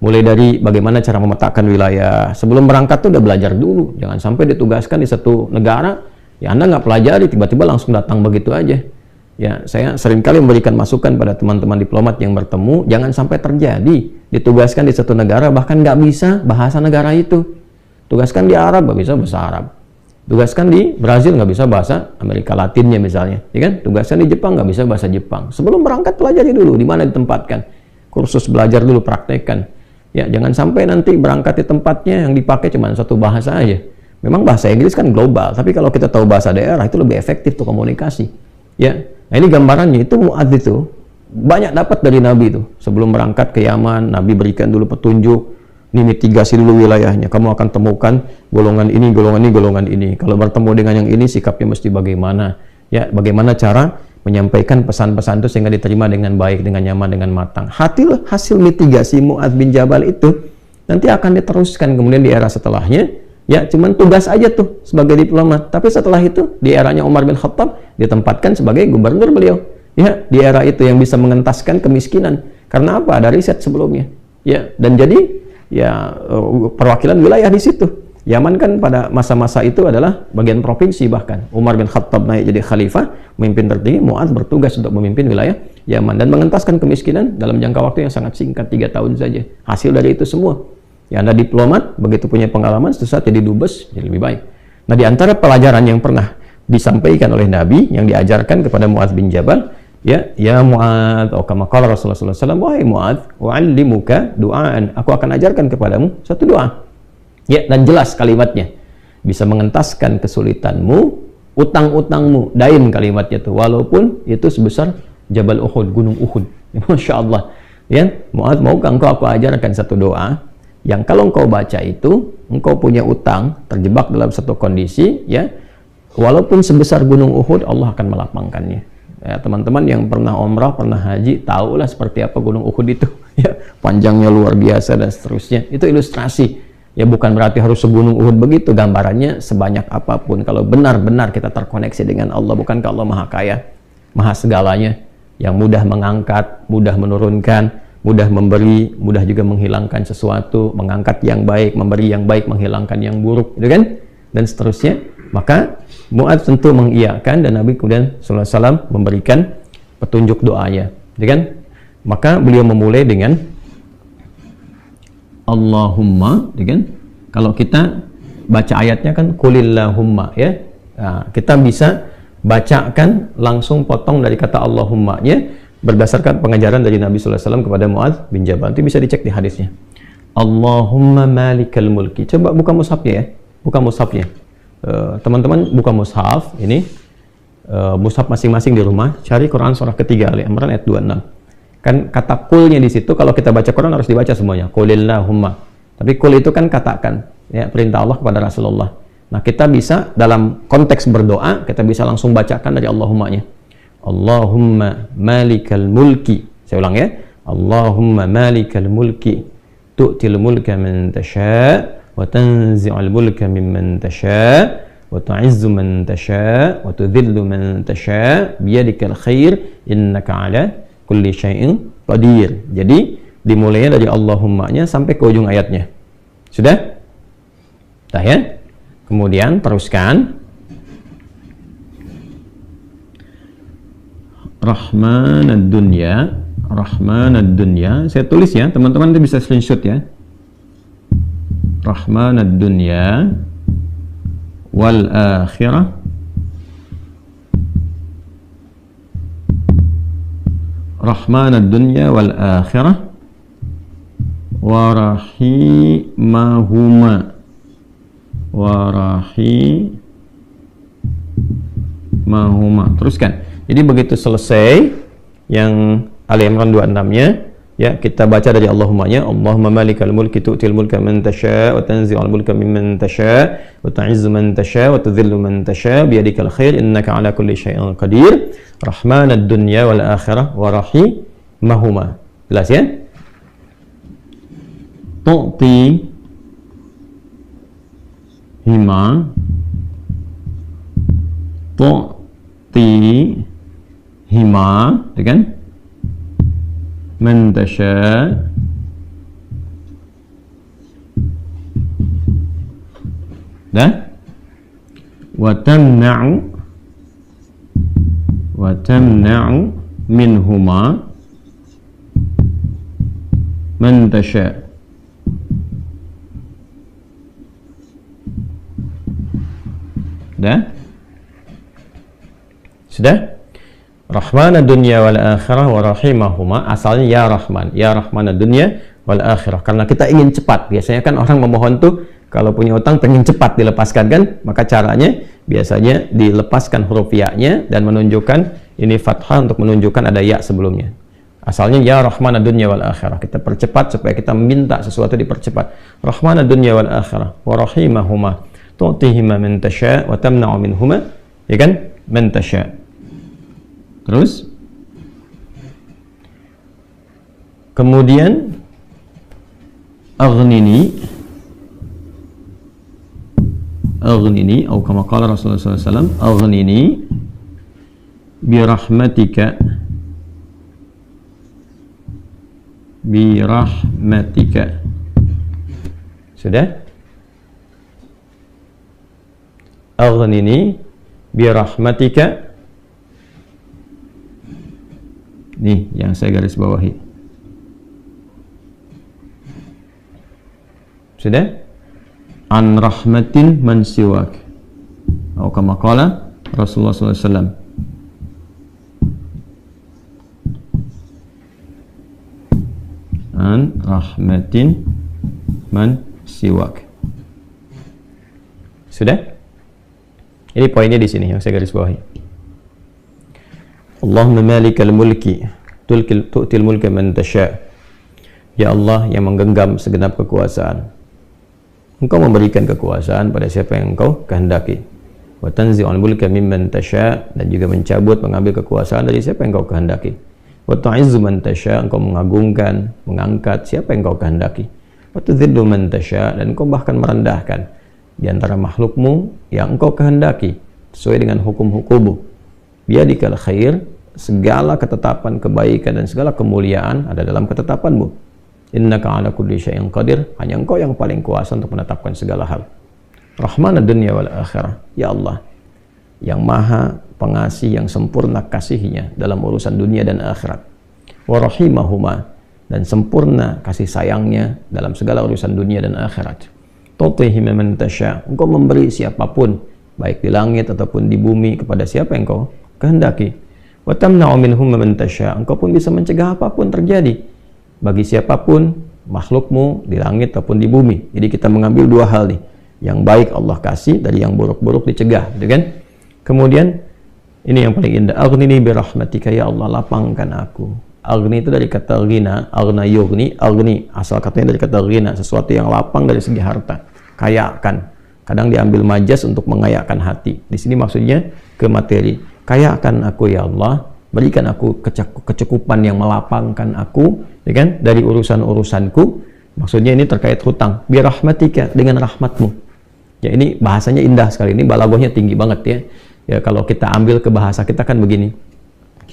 Mulai dari bagaimana cara memetakan wilayah. Sebelum berangkat tuh udah belajar dulu. Jangan sampai ditugaskan di satu negara, ya Anda nggak pelajari, tiba-tiba langsung datang begitu aja. Ya, saya seringkali memberikan masukan pada teman-teman diplomat yang bertemu, jangan sampai terjadi ditugaskan di satu negara, bahkan nggak bisa bahasa negara itu. Tugaskan di Arab, nggak bisa bahasa Arab. Tugaskan di Brazil, nggak bisa bahasa Amerika Latinnya misalnya. Ya kan? Tugaskan di Jepang, nggak bisa bahasa Jepang. Sebelum berangkat, pelajari dulu di mana ditempatkan. Kursus belajar dulu, praktekkan. Ya, jangan sampai nanti berangkat di tempatnya yang dipakai cuma satu bahasa aja. Memang bahasa Inggris kan global, tapi kalau kita tahu bahasa daerah itu lebih efektif tuh komunikasi. Ya, nah ini gambarannya itu Mu'adz itu banyak dapat dari Nabi itu. Sebelum berangkat ke Yaman, Nabi berikan dulu petunjuk. Ini mitigasi dulu wilayahnya. Kamu akan temukan golongan ini, golongan ini, golongan ini. Kalau bertemu dengan yang ini, sikapnya mesti bagaimana? Ya, bagaimana cara menyampaikan pesan-pesan itu sehingga diterima dengan baik, dengan nyaman, dengan matang. Hasil mitigasi Mu'adz bin Jabal itu nanti akan diteruskan kemudian di era setelahnya. Ya, cuman tugas aja tuh sebagai diplomat. Tapi setelah itu di eranya Umar bin Khattab ditempatkan sebagai gubernur beliau. Ya, di era itu yang bisa mengentaskan kemiskinan. Karena apa? Ada riset sebelumnya. Ya, dan jadi ya perwakilan wilayah di situ. Yaman kan pada masa-masa itu adalah bagian provinsi bahkan. Umar bin Khattab naik jadi khalifah, memimpin tertinggi, Mu'adz bertugas untuk memimpin wilayah Yaman dan mengentaskan kemiskinan dalam jangka waktu yang sangat singkat, 3 tahun saja. Hasil dari itu semua. Ya, Anda diplomat, begitu punya pengalaman, sesaat jadi dubes, jadi lebih baik. Nah, di antara pelajaran yang pernah disampaikan oleh Nabi, yang diajarkan kepada Mu'adz bin Jabal, ya Mu'adz, atau kama qala Rasulullah sallallahu alaihi wasallam, wahai Mu'adz, u'allimuka du'aan, aku akan ajarkan kepadamu satu doa. Ya, dan jelas kalimatnya. Bisa mengentaskan kesulitanmu, utang-utangmu, dain kalimatnya itu, walaupun itu sebesar Jabal Uhud, Gunung Uhud. Ya, Masya Allah. Ya, Mu'adz, maukah engkau aku ajarkan satu doa yang kalau engkau baca itu, engkau punya utang, terjebak dalam satu kondisi, ya, walaupun sebesar Gunung Uhud, Allah akan melapangkannya. Ya, teman-teman yang pernah umrah, pernah haji, tahulah seperti apa Gunung Uhud itu. Ya, panjangnya luar biasa dan seterusnya. Itu ilustrasi. Ya, bukan berarti harus segunung Uhud begitu, gambarannya sebanyak apapun. Kalau benar-benar kita terkoneksi dengan Allah, bukankah Allah Maha Kaya, Maha segalanya, yang mudah mengangkat, mudah menurunkan, mudah memberi, mudah juga menghilangkan sesuatu, mengangkat yang baik, memberi yang baik, menghilangkan yang buruk, gitu kan? Dan seterusnya. Maka Mu'adz tentu mengiyakan, dan Nabi kemudian sallallahu alaihi wasallam memberikan petunjuk doanya, gitu kan? Maka beliau memulai dengan Allahumma, kan? Kalau kita baca ayatnya kan Qulillahumma, ya. Nah, kita bisa bacakan langsung potong dari kata Allahumma-nya berdasarkan pengajaran dari Nabi sallallahu alaihi wasallam kepada Mu'adz bin Jabal. Itu bisa dicek di hadisnya. Allahumma malikal mulki. Coba buka mushafnya ya. Buka mushafnya. Teman-teman buka mushaf ini. Mushaf masing-masing di rumah, cari Quran surah ketiga Ali Imran ayat 26. Kan kata kulnya di situ, kalau kita baca Quran harus dibaca semuanya. Qulillahumma. Tapi kul itu kan katakan, ya, perintah Allah kepada Rasulullah. Nah, kita bisa dalam konteks berdoa, kita bisa langsung bacakan dari Allahumma-nya. Allahumma malikal mulki. Saya ulang ya. Allahumma malikal mulki. Tu'til mulka man tasha' wa tanzi'ul mulka mimman tasha' wa tu'izzu man tasha wa tudhillu man tasha biyadikal khair innaka ala kulli syai'in qadir. Jadi dimulainya dari Allahumma-nya sampai ke ujung ayatnya. Sudah? Dah ya? Kemudian teruskan. Rahmanad dunya, Rahmanad dunya. Saya tulis ya, teman-teman itu bisa screenshot ya. Rahmanad dunya wal akhirah Rahmanad dunya wal akhirah wa rahimahuma Teruskan. Jadi begitu selesai yang Ali Imran 26-nya, ya kita baca dari Allahumma-nya. Allahumma malikal mulki tu'til mulka man tasha wa tanzi'ul mulka mimman tasha wa tu'izzu man tasha wa tudhillu man tasha biyadikal khair innaka ala kulli syai'in qadir. Rahmanad dunya wal akhirah wa rahimahuma. Jelas ya? Tu'ti hima ya kan? Man tasha dah wa tamna'u minhuma man tasha. Dah? Sudah? Rahmanad dunya wal akhirah wa rahimahuma, asalnya ya Rahman, ya Rahmanad dunya wal akhirah. Karena kita ingin cepat. Biasanya kan orang memohon tuh kalau punya utang pengen cepat dilepaskan kan, maka caranya biasanya dilepaskan huruf ya-nya dan menunjukkan ini fathah untuk menunjukkan ada ya sebelumnya. Asalnya ya Rahmanad dunya wal akhirah. Kita percepat supaya kita minta sesuatu dipercepat. Rahmanad dunya wal akhirah wa rahimahuma tu'tihima man tasha wa tamna'u minhuma, ya kan? Man tasha. Terus kemudian aghnini atau kama qala Rasulullah SAW, aghnini birahmatika sudah? Aghnini birahmatika. Nih yang saya garis bawahi. Sudah? An rahmatin man siwak. Atau kama qala Rasulullah SAW. An rahmatin man siwak. Sudah? Ini poinnya di sini yang saya garis bawahi. Allahumma malikal mulki tu'til mulka man tasha. Ya Allah yang menggenggam segenap kekuasaan, Engkau memberikan kekuasaan pada siapa yang Engkau kehendaki. Wa tanzi'ul mulka mimman tasha, dan juga mencabut mengambil kekuasaan dari siapa yang Engkau kehendaki. Wa tu'izzu man tasha, Engkau mengagungkan, mengangkat siapa yang Engkau kehendaki. Wa tudhillu man tasha, dan Engkau bahkan merendahkan di antara makhlukmu yang Engkau kehendaki sesuai dengan hukum-hukummu. Biyadikal khair, segala ketetapan kebaikan dan segala kemuliaan ada dalam ketetapanmu. Innaka ala kulli syai'in qadir, hanya Engkau yang paling kuasa untuk menetapkan segala hal. Rahmanad dunya wal akhirah, ya Allah yang maha pengasih, yang sempurna kasihnya dalam urusan dunia dan akhirat. Wa rahimahuma, dan sempurna kasih sayangnya dalam segala urusan dunia dan akhirat. Tu'tihi man tasha, Engkau memberi siapapun baik di langit ataupun di bumi kepada siapa yang Engkau kehendaki. Wa tamna'u minhum man tasha, Engkau pun bisa mencegah apapun terjadi bagi siapapun makhlukmu di langit ataupun di bumi. Jadi kita mengambil dua hal nih, yang baik Allah kasih, dari yang buruk-buruk dicegah, gitu kan? Kemudian ini yang paling indah, aghnini bi rahmatika, ya Allah lapangkan aku. Aghni itu dari kata ghina, aghna yughni, aghni asal katanya dari kata ghina, sesuatu yang lapang dari segi harta, kayakan. Kadang diambil majas untuk mengayakkan hati. Di sini maksudnya ke materi. Kayakan aku ya Allah, berikan aku kecukupan yang melapangkan aku, ya kan, dari urusan-urusanku. Maksudnya ini terkait hutang. Bi rahmatika, dengan rahmatmu. Ya, ini bahasanya indah sekali, ini balaghahnya tinggi banget ya. Ya, kalau kita ambil ke bahasa kita kan begini.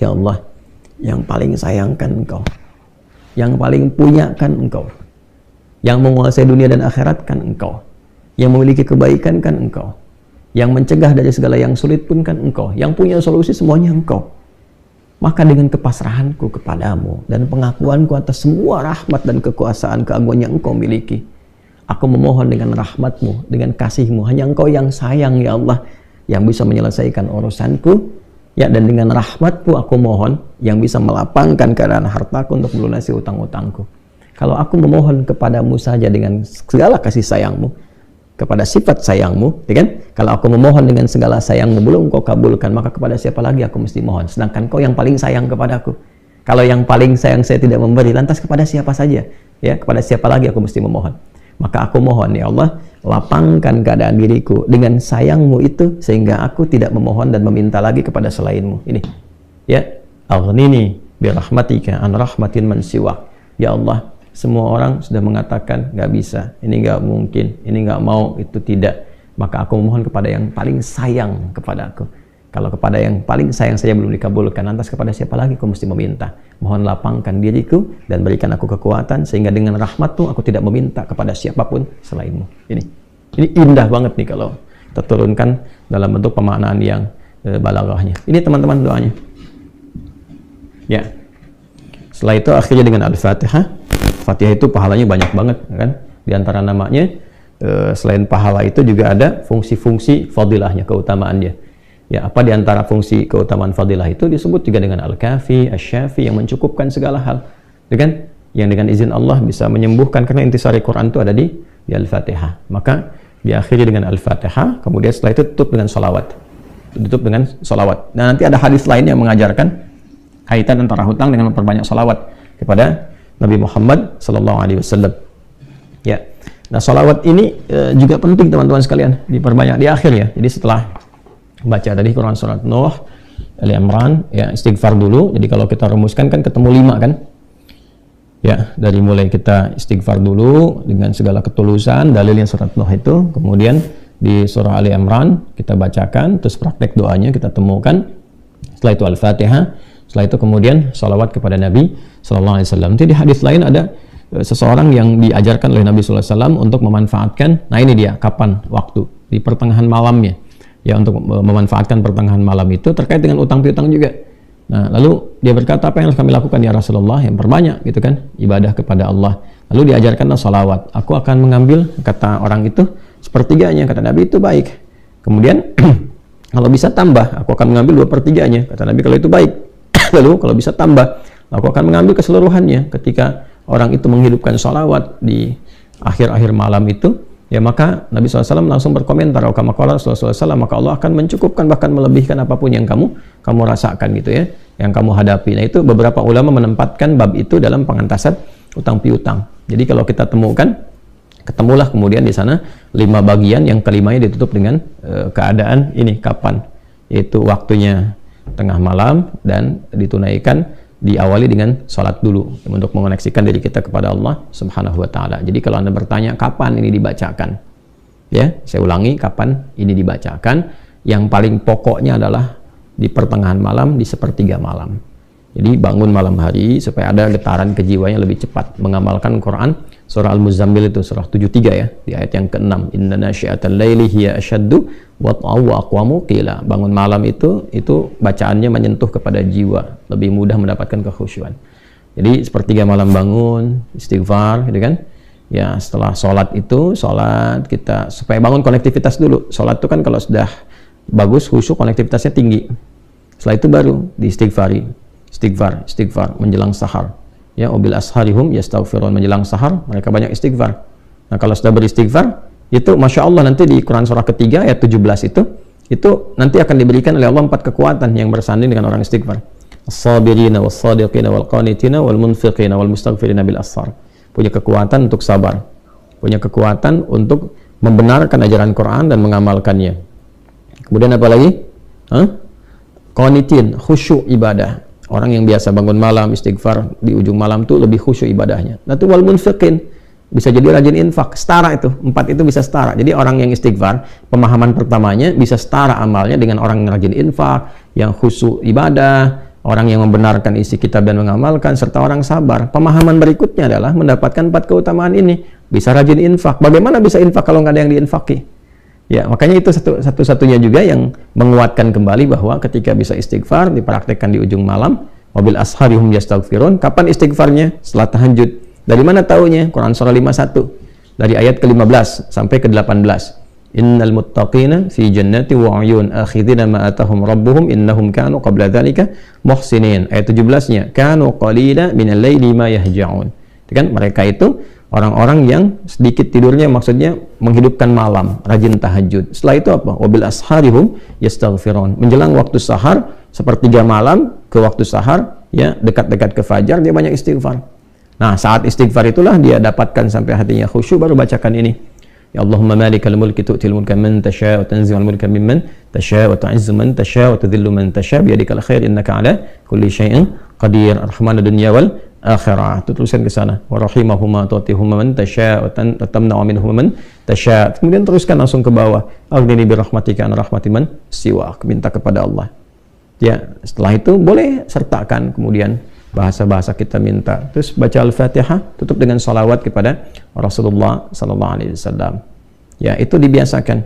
Ya Allah, yang paling sayang kan Engkau. Yang paling punya kan Engkau. Yang menguasai dunia dan akhirat kan Engkau. Yang memiliki kebaikan kan Engkau. Yang mencegah dari segala yang sulit pun kan Engkau. Yang punya solusi semuanya Engkau. Maka dengan kepasrahanku kepadamu dan pengakuanku atas semua rahmat dan kekuasaan keagungan yang Engkau miliki, aku memohon dengan rahmatmu, dengan kasihmu, hanya Engkau yang sayang ya Allah, yang bisa menyelesaikan urusanku, ya, dan dengan rahmatmu aku mohon yang bisa melapangkan keadaan hartaku untuk melunasi utang-utangku. Kalau aku memohon kepadamu saja dengan segala kasih sayangmu, kepada sifat sayangmu, ya kan? Kalau aku memohon dengan segala sayangmu belum kau kabulkan, maka kepada siapa lagi aku mesti mohon? Sedangkan kau yang paling sayang kepadaku. Kalau yang paling sayang saya tidak memberi, lantas kepada siapa saja? Ya, kepada siapa lagi aku mesti memohon? Maka aku mohon ya Allah, lapangkan keadaan diriku dengan sayangmu itu, sehingga aku tidak memohon dan meminta lagi kepada selainmu. Ini, ya, aghnini birahmatika an rahmatin man siwak. Ya Allah, semua orang sudah mengatakan nggak bisa, ini nggak mungkin, ini nggak mau, itu tidak. Maka aku memohon kepada yang paling sayang kepada aku. Kalau kepada yang paling sayang saja belum dikabulkan, lantas kepada siapa lagi aku mesti meminta? Mohon lapangkan diriku dan berikan aku kekuatan sehingga dengan rahmatmu aku tidak meminta kepada siapapun selainmu. Ini indah banget nih kalau kita turunkan dalam bentuk pemaknaan yang balaghahnya. Ini teman-teman doanya. Ya. Setelah itu akhirnya dengan Al-Fatihah. Fatihah itu pahalanya banyak banget, kan? Di antara namanya, selain pahala itu juga ada fungsi-fungsi fadilahnya, keutamaannya. Ya, apa di antara fungsi keutamaan fadilah itu disebut juga dengan Al-Kafi, Asy-Syafi, yang mencukupkan segala hal, kan? Yang dengan izin Allah bisa menyembuhkan, karena intisari Quran itu ada di Al-Fatihah. Maka diakhiri dengan Al-Fatihah, kemudian setelah itu tutup dengan sholawat. Tutup dengan sholawat. Nah, nanti ada hadis lain yang mengajarkan kaitan antara hutang dengan memperbanyak sholawat kepada Nabi Muhammad Sallallahu Alaihi Wasallam. Ya, nah sholawat ini juga penting teman-teman sekalian, diperbanyak di akhir ya. Jadi setelah baca tadi Quran surat Nuh, Ali Imran, ya istighfar dulu. Jadi kalau kita rumuskan kan ketemu 5 kan? Ya, dari mulai kita istighfar dulu dengan segala ketulusan, dalilnya surat Nuh itu, kemudian di surah Ali Imran kita bacakan, terus praktek doanya kita temukan. Setelah itu Al-Fatihah. Setelah itu kemudian sholawat kepada Nabi Sallallahu Alaihi Wasallam. Jadi di hadis lain ada seseorang yang diajarkan oleh Nabi Sallallahu Alaihi Wasallam untuk memanfaatkan, nah ini dia, kapan waktu, di pertengahan malamnya, ya, untuk memanfaatkan pertengahan malam itu terkait dengan utang piutang juga. Nah, lalu dia berkata, apa yang harus kami lakukan ya Rasulullah? Yang perbanyak gitu kan, ibadah kepada Allah. Lalu diajarkanlah sholawat. Aku akan mengambil, kata orang itu, sepertiganya, kata Nabi, itu baik. Kemudian kalau bisa tambah, aku akan mengambil 2/3-nya, kata Nabi, kalau itu baik. Lalu kalau bisa tambah, aku akan mengambil keseluruhannya. Ketika orang itu menghidupkan sholawat di akhir-akhir malam itu, ya maka Nabi SAW langsung berkomentar, maka Allah akan mencukupkan, bahkan melebihkan apapun yang kamu rasakan gitu ya, yang kamu hadapi. Nah itu beberapa ulama menempatkan bab itu dalam pengentasan utang piutang. Jadi kalau kita temukan, ketemulah kemudian di sana 5 bagian, yang kelimanya ditutup dengan keadaan ini kapan, yaitu waktunya tengah malam, dan ditunaikan diawali dengan sholat dulu untuk mengoneksikan diri kita kepada Allah Subhanahu wa Ta'ala. Jadi kalau Anda bertanya kapan ini dibacakan, ya saya ulangi, kapan ini dibacakan, yang paling pokoknya adalah di pertengahan malam, di sepertiga malam. Jadi bangun malam hari supaya ada getaran kejiwanya lebih cepat mengamalkan Quran. Surah Al-Muzammil itu surah 73 ya, di ayat yang ke-6, inna nasyi'atal laili hiya asyaddu wat'aw wa aqwamu qila. Bangun malam itu bacaannya menyentuh kepada jiwa, lebih mudah mendapatkan kekhusyuan. Jadi sepertiga malam bangun, istighfar gitu kan. Ya, setelah sholat itu, sholat kita supaya bangun konektivitas dulu. Sholat itu kan kalau sudah bagus khusyuk, konektivitasnya tinggi. Setelah itu baru diistighfari. Istighfar menjelang sahar. Ya, wabil asharihum yastaghfirun, menjelang sahar mereka banyak istighfar. Nah, kalau sudah beristighfar, itu Masya Allah nanti di Quran surah ketiga ayat 17 itu nanti akan diberikan oleh Allah 4 kekuatan yang bersanding dengan orang istighfar. As-sabirina was-sadiqina wal-qanitina wal-munfiqina wal-mustaghfirina bil ashar. Punya kekuatan untuk sabar, punya kekuatan untuk membenarkan ajaran Quran dan mengamalkannya. Kemudian apa lagi? Qanitin, khusyuk ibadah. Orang yang biasa bangun malam istighfar di ujung malam tuh lebih khusyuk ibadahnya. Nah, itu wal munfiqin, bisa jadi rajin infak, setara itu, 4 itu bisa setara. Jadi orang yang istighfar, pemahaman pertamanya bisa setara amalnya dengan orang yang rajin infak, yang khusyuk ibadah, orang yang membenarkan isi kitab dan mengamalkan, serta orang sabar. Pemahaman berikutnya adalah mendapatkan 4 keutamaan ini, bisa rajin infak. Bagaimana bisa infak kalau nggak ada yang diinfaki? Ya, makanya itu satu-satunya juga yang menguatkan kembali bahwa ketika bisa istighfar dipraktekkan di ujung malam, wabil asharihum yastaghfirun. Kapan istighfarnya? Setelah tahajud. Dari mana taunya? Quran surah 51 dari ayat ke-15 sampai ke-18. Innal muttaqina fi jannati wa 'uyun akhidina ma atahum rabbuhum innahum kanu qabla dzalika muhsinin. Ayat 17-nya, kanu qalila minal laili ma yahja'un. Kan mereka itu orang-orang yang sedikit tidurnya, maksudnya menghidupkan malam, rajin tahajud. Setelah itu apa? Wabil asharihum yastaghfirun. Menjelang waktu sahar, sepertiga malam ke waktu sahar, ya dekat-dekat ke fajar, dia banyak istighfar. Nah, saat istighfar itulah dia dapatkan sampai hatinya khusyuk, baru bacakan ini. Ya Allahumma malikal mulki tu'til mulka man tasha' wa tanzi'ul mulka mimman tasha' wa tu'izzu man tasha' wa tudhillu man tasha' bi yadikal khair innaka 'ala kulli syai'in qadir. Ar-Rahmanud dunya wal akhirah. Itu tulisan ke sana. Wa rahimahuma tu'tihuma man tasha' wa tamna'u minhum man tasha'. Kemudian teruskan langsung ke bawah. Aghnini bi rahmatika an rahmati man siwak. Minta kepada Allah. Ya, setelah itu boleh sertakan kemudian bahasa-bahasa kita minta. Terus baca Al-Fatihah, tutup dengan salawat kepada Rasulullah sallallahu alaihi wasallam. Ya, itu dibiasakan.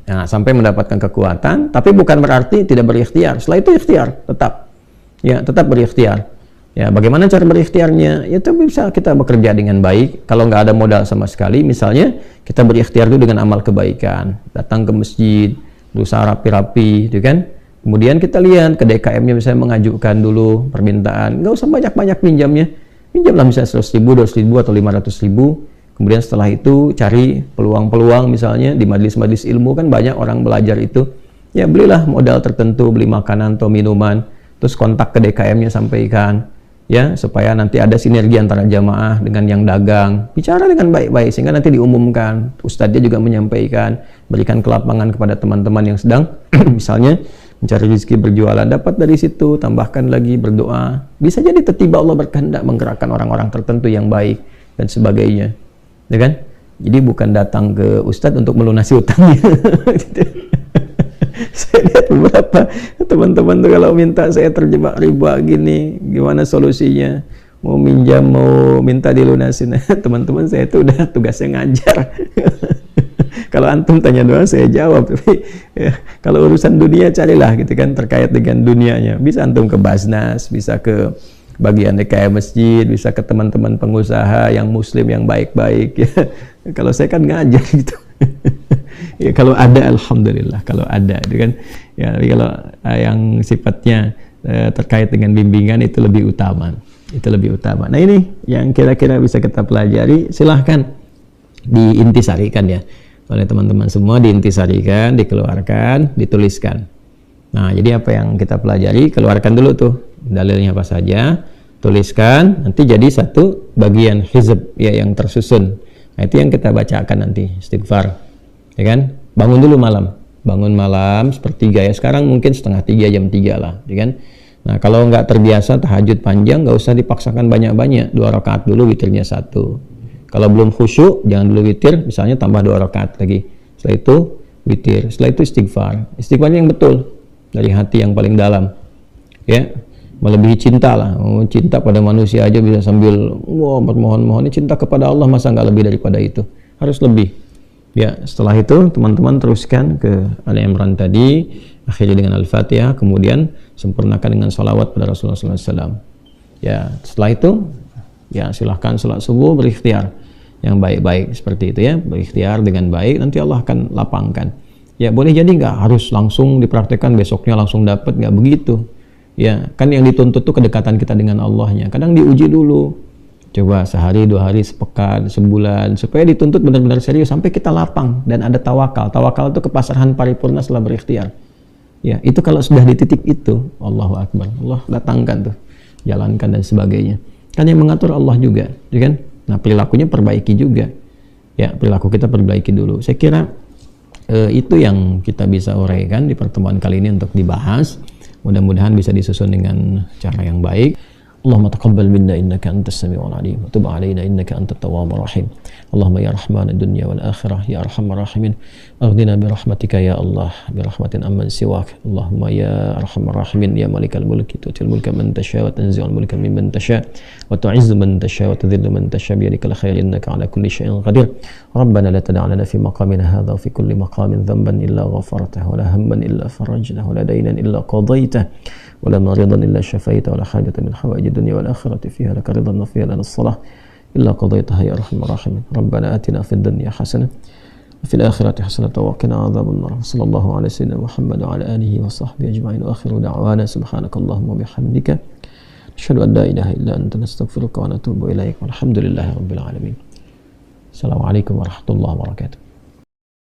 Nah, sampai mendapatkan kekuatan, tapi bukan berarti tidak berikhtiar. Setelah itu ikhtiar tetap. Ya, tetap berikhtiar. Ya, bagaimana cara berikhtiarnya? Itu bisa kita bekerja dengan baik. Kalau nggak ada modal sama sekali, misalnya kita berikhtiar dulu dengan amal kebaikan. Datang ke masjid, berusaha rapi-rapi, gitu kan? Kemudian kita lihat ke DKM-nya, misalnya mengajukan dulu permintaan, nggak usah banyak-banyak pinjamnya, pinjamlah misalnya 100.000, 200.000 atau 500.000. Kemudian setelah itu cari peluang-peluang, misalnya di majelis-majelis ilmu kan banyak orang belajar itu, ya belilah modal tertentu, beli makanan atau minuman, terus kontak ke DKM-nya sampaikan, ya supaya nanti ada sinergi antara jamaah dengan yang dagang, bicara dengan baik-baik sehingga nanti diumumkan, ustadznya juga menyampaikan, berikan kelapangan kepada teman-teman yang sedang misalnya mencari rezeki berjualan, dapat dari situ, tambahkan lagi berdoa. Bisa jadi tiba-tiba Allah berkehendak menggerakkan orang-orang tertentu yang baik dan sebagainya, ya kan? Jadi bukan datang ke ustadz untuk melunasi utangnya. Saya lihat beberapa teman-teman tuh kalau minta, saya terjebak riba gini, gimana solusinya? Mau minjam, mau minta dilunasin. Teman-teman saya itu udah tugasnya ngajar. Kalau antum tanya doang saya jawab, tapi ya, kalau urusan dunia carilah gitu kan, terkait dengan dunianya. Bisa antum ke Basnas, bisa ke bagian DKM masjid, bisa ke teman-teman pengusaha yang muslim yang baik-baik ya. Kalau saya kan ngajar gitu. Ya kalau ada alhamdulillah, kalau ada gitu kan. Ya kalau yang sifatnya terkait dengan bimbingan itu lebih utama. Itu lebih utama. Nah, ini yang kira-kira bisa kita pelajari, silahkan diintisarikan ya oleh teman-teman semua, diintisarikan, dikeluarkan, dituliskan. Nah, jadi apa yang kita pelajari, keluarkan dulu tuh dalilnya apa saja, tuliskan, nanti jadi satu bagian hizb ya yang tersusun. Nah, itu yang kita bacakan nanti, istighfar. Ya kan? Bangun dulu malam. Bangun malam sepertiga ya. Sekarang mungkin setengah 3, jam 3 lah, ya kan? Nah, kalau nggak terbiasa tahajud panjang, nggak usah dipaksakan banyak-banyak. 2 rakaat dulu, witirnya 1. Kalau belum khusyuk, jangan dulu witir, misalnya tambah 2 rakaat lagi. Setelah itu witir, setelah itu istighfar. Istighfar yang betul dari hati yang paling dalam. Ya, melebihi cinta lah. Cinta pada manusia aja bisa sambil bermohon-mohon. Ini cinta kepada Allah, masa nggak lebih daripada itu? Harus lebih. Ya, setelah itu teman-teman teruskan ke Ali Imran tadi, akhirnya dengan Al-Fatihah, kemudian sempurnakan dengan salawat pada Rasulullah SAW. Ya, setelah itu ya silahkan sholat subuh berikhtiar yang baik-baik seperti itu ya, berikhtiar dengan baik, nanti Allah akan lapangkan. Ya boleh jadi nggak harus langsung dipraktekkan besoknya langsung dapat, nggak begitu ya, kan yang dituntut tuh kedekatan kita dengan Allahnya. Kadang diuji dulu, coba sehari, 2 hari, sepekan, sebulan, supaya dituntut benar-benar serius sampai kita lapang dan ada tawakal. Tawakal itu kepasrahan paripurna setelah berikhtiar. Ya itu kalau sudah di titik itu, Allahu Akbar, Allah datangkan tuh, jalankan dan sebagainya. Kan yang mengatur Allah juga, ya kan? Nah, perilakunya perbaiki juga. Ya, perilaku kita perbaiki dulu. Saya kira itu yang kita bisa uraikan di pertemuan kali ini untuk dibahas. Mudah-mudahan bisa disusun dengan cara yang baik. اللهم تقبل منا إنك أنت السميع العليم وتب علينا إنك أنت التواب الرحيم اللهم يا رحمن الدنيا والآخرة يا أرحم الراحمين أغننا برحمتك يا الله برحمة أمن سواك اللهم يا أرحم الراحمين يا مالك الملك تؤتي الملك من تشاء وتنزع الملك ممن تشاء وتعز من تشاء وتذل من تشاء بيدك الخير إنك على كل شيء قدير ربنا لا تدع لنا في مقامنا هذا وفي كل مقام ذنبا إلا غفرته ولا هما إلا فرجته ولا دينا إلا قضيته ولا مريضا إلا شفيته ولا حاجة من حوائج الدنيا والآخرة فيها لك رضا وفيها لنا الصلاة إلا قضيتها يا أرحم الراحمين ربنا آتنا في الدنيا حسنة وفي الآخرة حسنة وقنا عذاب النار صلى الله على سيدنا محمد وعلى آله وصحبه أجمعين وآخر دعوانا سبحانك اللهم وبحمدك نشهد أن لا إله إلا أنت نستغفرك ونتوب إليك والحمد لله رب العالمين السلام عليكم ورحمة الله وبركاته